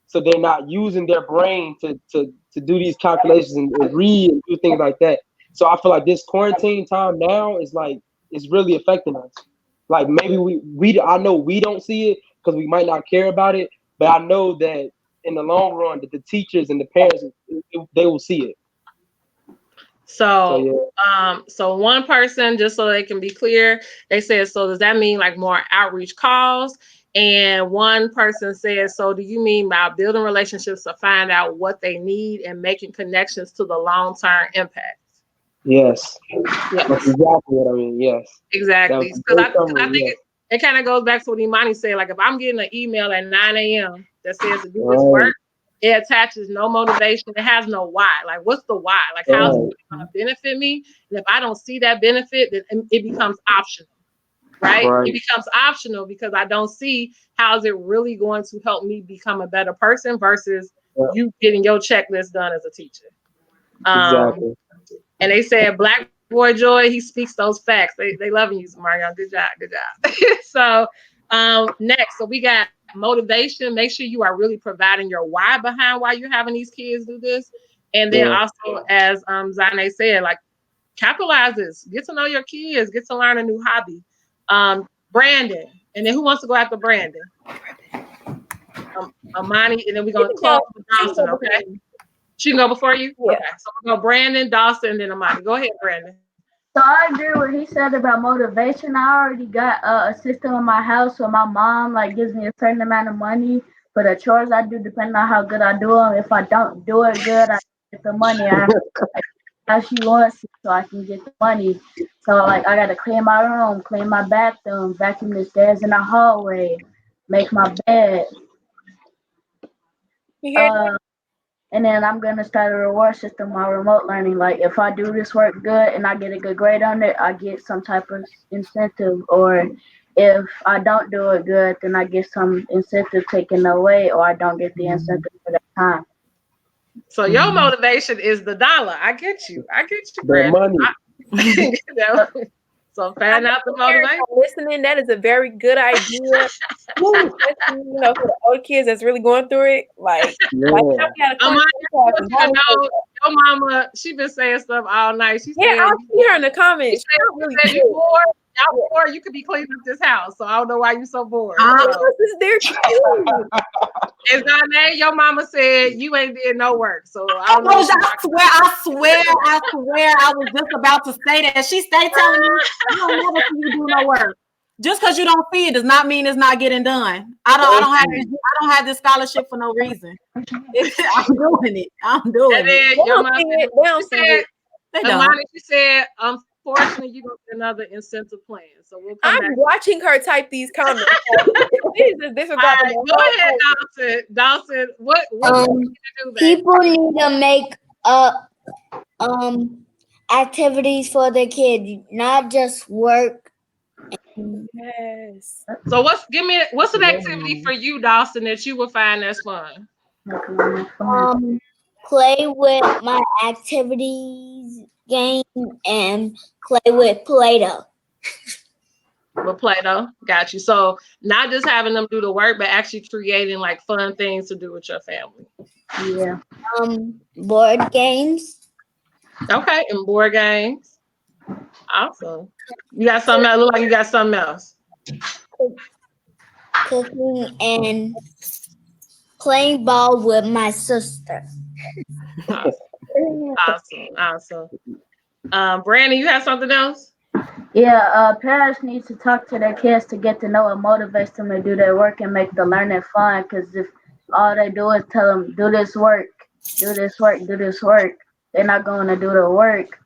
so they're not using their brain to do these calculations and read and do things like that. So I feel like this quarantine time now is like it's really affecting us. Like maybe I know we don't see it because we might not care about it, but I know that in the long run that the teachers and the parents they will see it. So one person, just so they can be clear, they said, so does that mean like more outreach calls? And one person says, so do you mean by building relationships to find out what they need and making connections to the long-term impact? Yes. That's exactly what I mean. Yes. Exactly. Because I think it kind of goes back to what Imani said. Like if I'm getting an email at 9 a.m. that says to do this work, it attaches no motivation. It has no why. Like what's the why? Like how's it going to benefit me? And if I don't see that benefit, then it becomes optional. Right? It becomes optional because I don't see how is it really going to help me become a better person versus you getting your checklist done as a teacher. Exactly. And they said Black Boy Joy, he speaks those facts. They loving you, Marion. Good job. So next, so we got motivation. Make sure you are really providing your why behind why you're having these kids do this. And then also, as Zane said, like capitalize this. Get to know your kids. Get to learn a new hobby. Brandon. And then who wants to go after Brandon? Amani. And then we're going to close with Dawson, okay? She can go before you? Yeah. Okay. So we'll go Brandon, Dawson, and then Amani. Go ahead, Brandon. So I agree with what he said about motivation. I already got a system in my house where my mom like gives me a certain amount of money for the chores I do, depending on how good I do them. If I don't do it good, I get the money. I have to, like, how she wants it so I can get the money. So like I gotta clean my room, clean my bathroom, vacuum the stairs in the hallway, make my bed. And then I'm gonna start a reward system on remote learning. Like if I do this work good and I get a good grade on it, I get some type of incentive. Or if I don't do it good, then I get some incentive taken away, or I don't get the incentive for that time. So your motivation is the dollar. I get you, the money. You know? So find out the motivation. Listening, that is a very good idea. You know, for the old kids that's really going through it. Like your mama, she been saying stuff all night. She said, I see her in the comments. Before you could be cleaning up this house, so I don't know why you so bored. This is their too. And Zane, your mama said you ain't did no work, so I don't know. I swear, I was just about to say that. She stayed telling me you don't never see you do no work. Just because you don't see it does not mean it's not getting done. I don't have this scholarship for no reason. I'm doing it. And then your mama she said, unfortunately, you're gonna get another incentive plan. So we'll come back. Watching her type these comments. Go ahead, Dawson. What do people need to make activities for the kids, not just work. Yes. So what's an activity for you, Dawson, that you would find that's fun? Play with my activities game and play with Play-Doh. With Play-Doh, got you. So not just having them do the work, but actually creating like fun things to do with your family. Yeah. Board games. Okay, and board games. Awesome. You got something else? Look like you got something else. Cooking and playing ball with my sister. Awesome. Brandon, you have something else? Yeah, parents need to talk to their kids to get to know what motivates them to do their work and make the learning fun. Because if all they do is tell them, do this work, they're not going to do the work.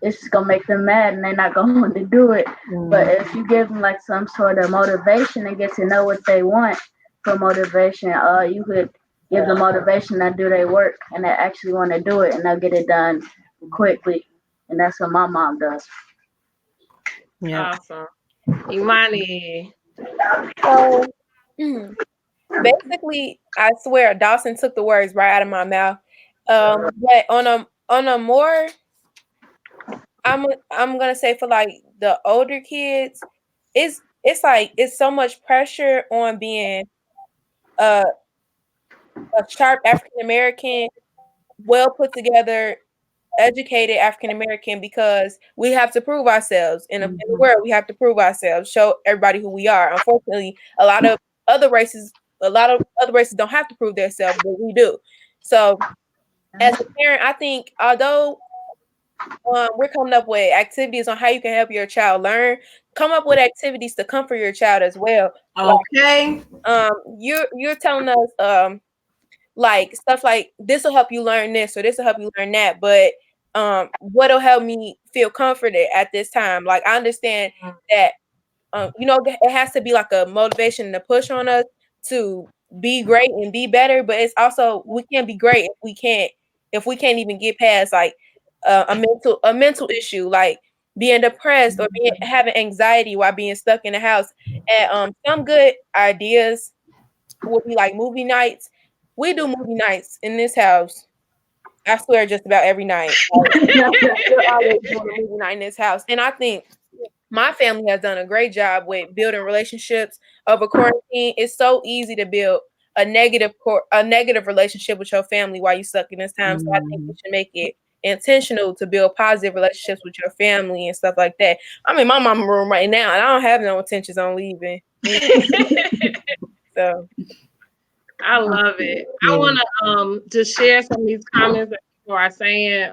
It's just going to make them mad and they're not going to do it. But if you give them like some sort of motivation and get to know what they want for motivation, you could give them motivation to do their work and they actually want to do it and they'll get it done quickly. And that's what my mom does. Yeah. Awesome. Imani. So basically, I swear Dawson took the words right out of my mouth. But on a more, I'm gonna say for like the older kids, it's like it's so much pressure on being a sharp African American, well put together, educated African American, because we have to prove ourselves in the world. We have to prove ourselves, show everybody who we are. Unfortunately, a lot of other races don't have to prove themselves, but we do. So as a parent, I think although we're coming up with activities on how you can help your child learn, come up with activities to comfort your child as well. Okay. Like, you're telling us like stuff like this will help you learn this or this will help you learn that, but what'll help me feel comforted at this time? Like I understand that it has to be like a motivation to push on us to be great and be better, but it's also we can't be great if we can't even get past like a mental issue, like being depressed or having anxiety while being stuck in the house. And some good ideas would be like movie nights. We do movie nights in this house. I swear, just about every night. We're always doing a movie night in this house, and I think my family has done a great job with building relationships over quarantine. It's so easy to build a negative relationship with your family while you're stuck in this time. So I think we should make it intentional to build positive relationships with your family and stuff like that. I'm in my mama room right now, and I don't have no intentions on leaving. So I love it. I want to just share some of these comments that people are saying.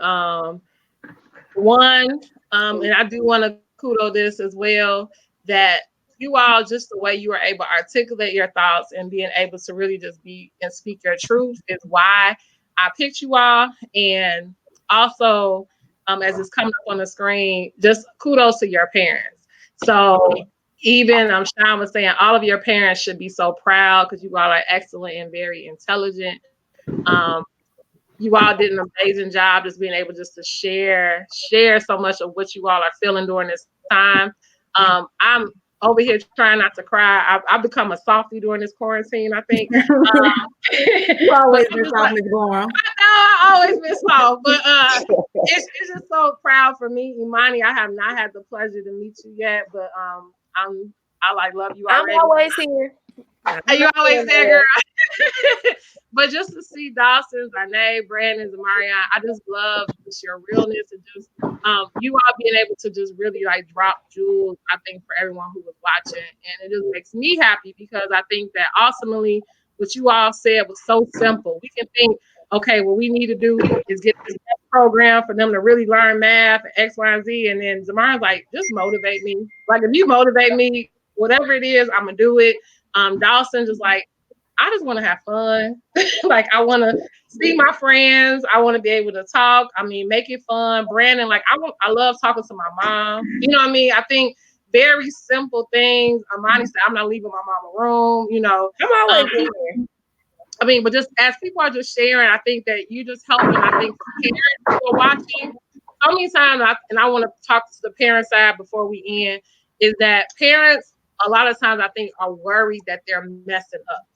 One, and I do want to kudos this as well, that you all, just the way you are able to articulate your thoughts and being able to really just be and speak your truth is why I picked you all. And also, as it's coming up on the screen, just kudos to your parents. So even Sean was saying all of your parents should be so proud because you all are excellent and very intelligent. You all did an amazing job just being able just to share so much of what you all are feeling during this time. I'm over here trying not to cry. I've become a softie during this quarantine, I think. You always been soft, Ms. Brown. I always been soft, but it's just so proud for me. Imani, I have not had the pleasure to meet you yet, but I like love you already. I'm always here. You always there, girl. But just to see Dawson, Zanae, Brandon, Zamarian, I just love just your realness and just you all being able to just really like drop jewels, I think, for everyone who was watching. And it just makes me happy because I think that ultimately what you all said was so simple. We can think, okay, what we need to do is get this program for them to really learn math and X, Y, and Z. And then Zamarian's like, just motivate me. Like if you motivate me, whatever it is, I'm gonna do it. Dawson just like, I just want to have fun. Like I want to see my friends. I want to be able to talk. I mean, make it fun. Brandon, like I love talking to my mom. You know what I mean? I think very simple things. Imani said, I'm not leaving my mama room. You know, I'm always here. I mean, but just as people are just sharing, I think that you just helping. I think for parents who are watching, so many times, I want to talk to the parent side before we end, is that parents, a lot of times I think are worried that they're messing up.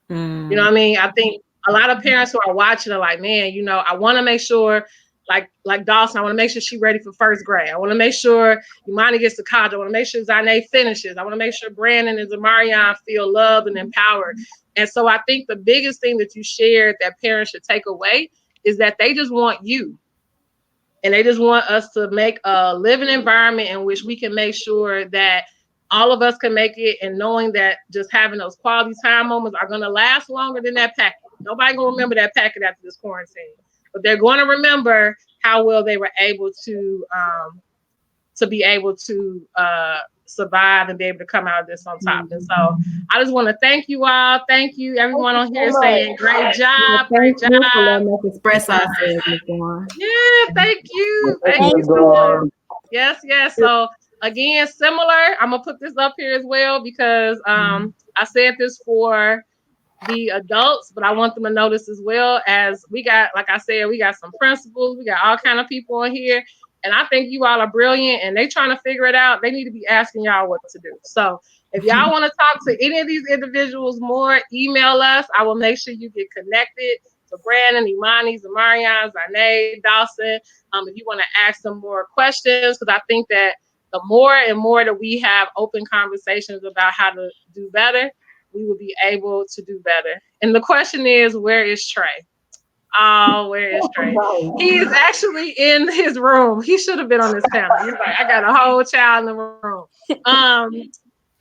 You know what I mean? I think a lot of parents who are watching are like, man, you know, I want to make sure, like Dawson, I want to make sure she's ready for first grade. I want to make sure Imani gets to college. I want to make sure Zanae finishes. I want to make sure Brandon and Zamarian feel loved and empowered. And so I think the biggest thing that you shared that parents should take away is that they just want you. And they just want us to make a living environment in which we can make sure that all of us can make it, and knowing that just having those quality time moments are going to last longer than that packet. Nobody going to remember that packet after this quarantine, but they're going to remember how well they were able to be able to survive and be able to come out of this on top. And so I just want to thank you all. Thank you, everyone on here saying great job, great job. Express ourselves. Yeah, thank you. Thank you so much. Yes, yes. So again, similar. I'm gonna put this up here as well because I said this for the adults, but I want them to know this as well, as we got, like I said, we got some principals, we got all kind of people in here. And I think you all are brilliant and they trying to figure it out. They need to be asking y'all what to do. So if y'all want to talk to any of these individuals more, email us. I will make sure you get connected to Brandon, Imani, Zamarian, Zarnay, Dawson. If you want to ask them more questions, because I think that the more and more that we have open conversations about how to do better, we will be able to do better. And the question is, where is Trey? Oh, where is Trey? He is actually in his room. He should have been on this panel. He's like, I got a whole child in the room.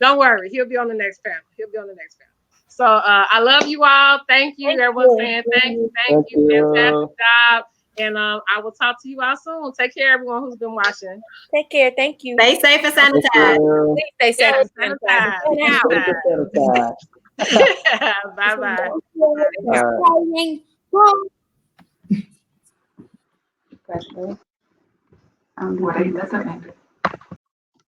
Don't worry, he'll be on the next panel. So I love you all. Thank you. Everyone's saying thank you. Fantastic job. And I will talk to you all soon. Take care, everyone who's been watching. Take care. Thank you. Stay safe and sanitize. Please stay safe and sanitize. Bye-bye. What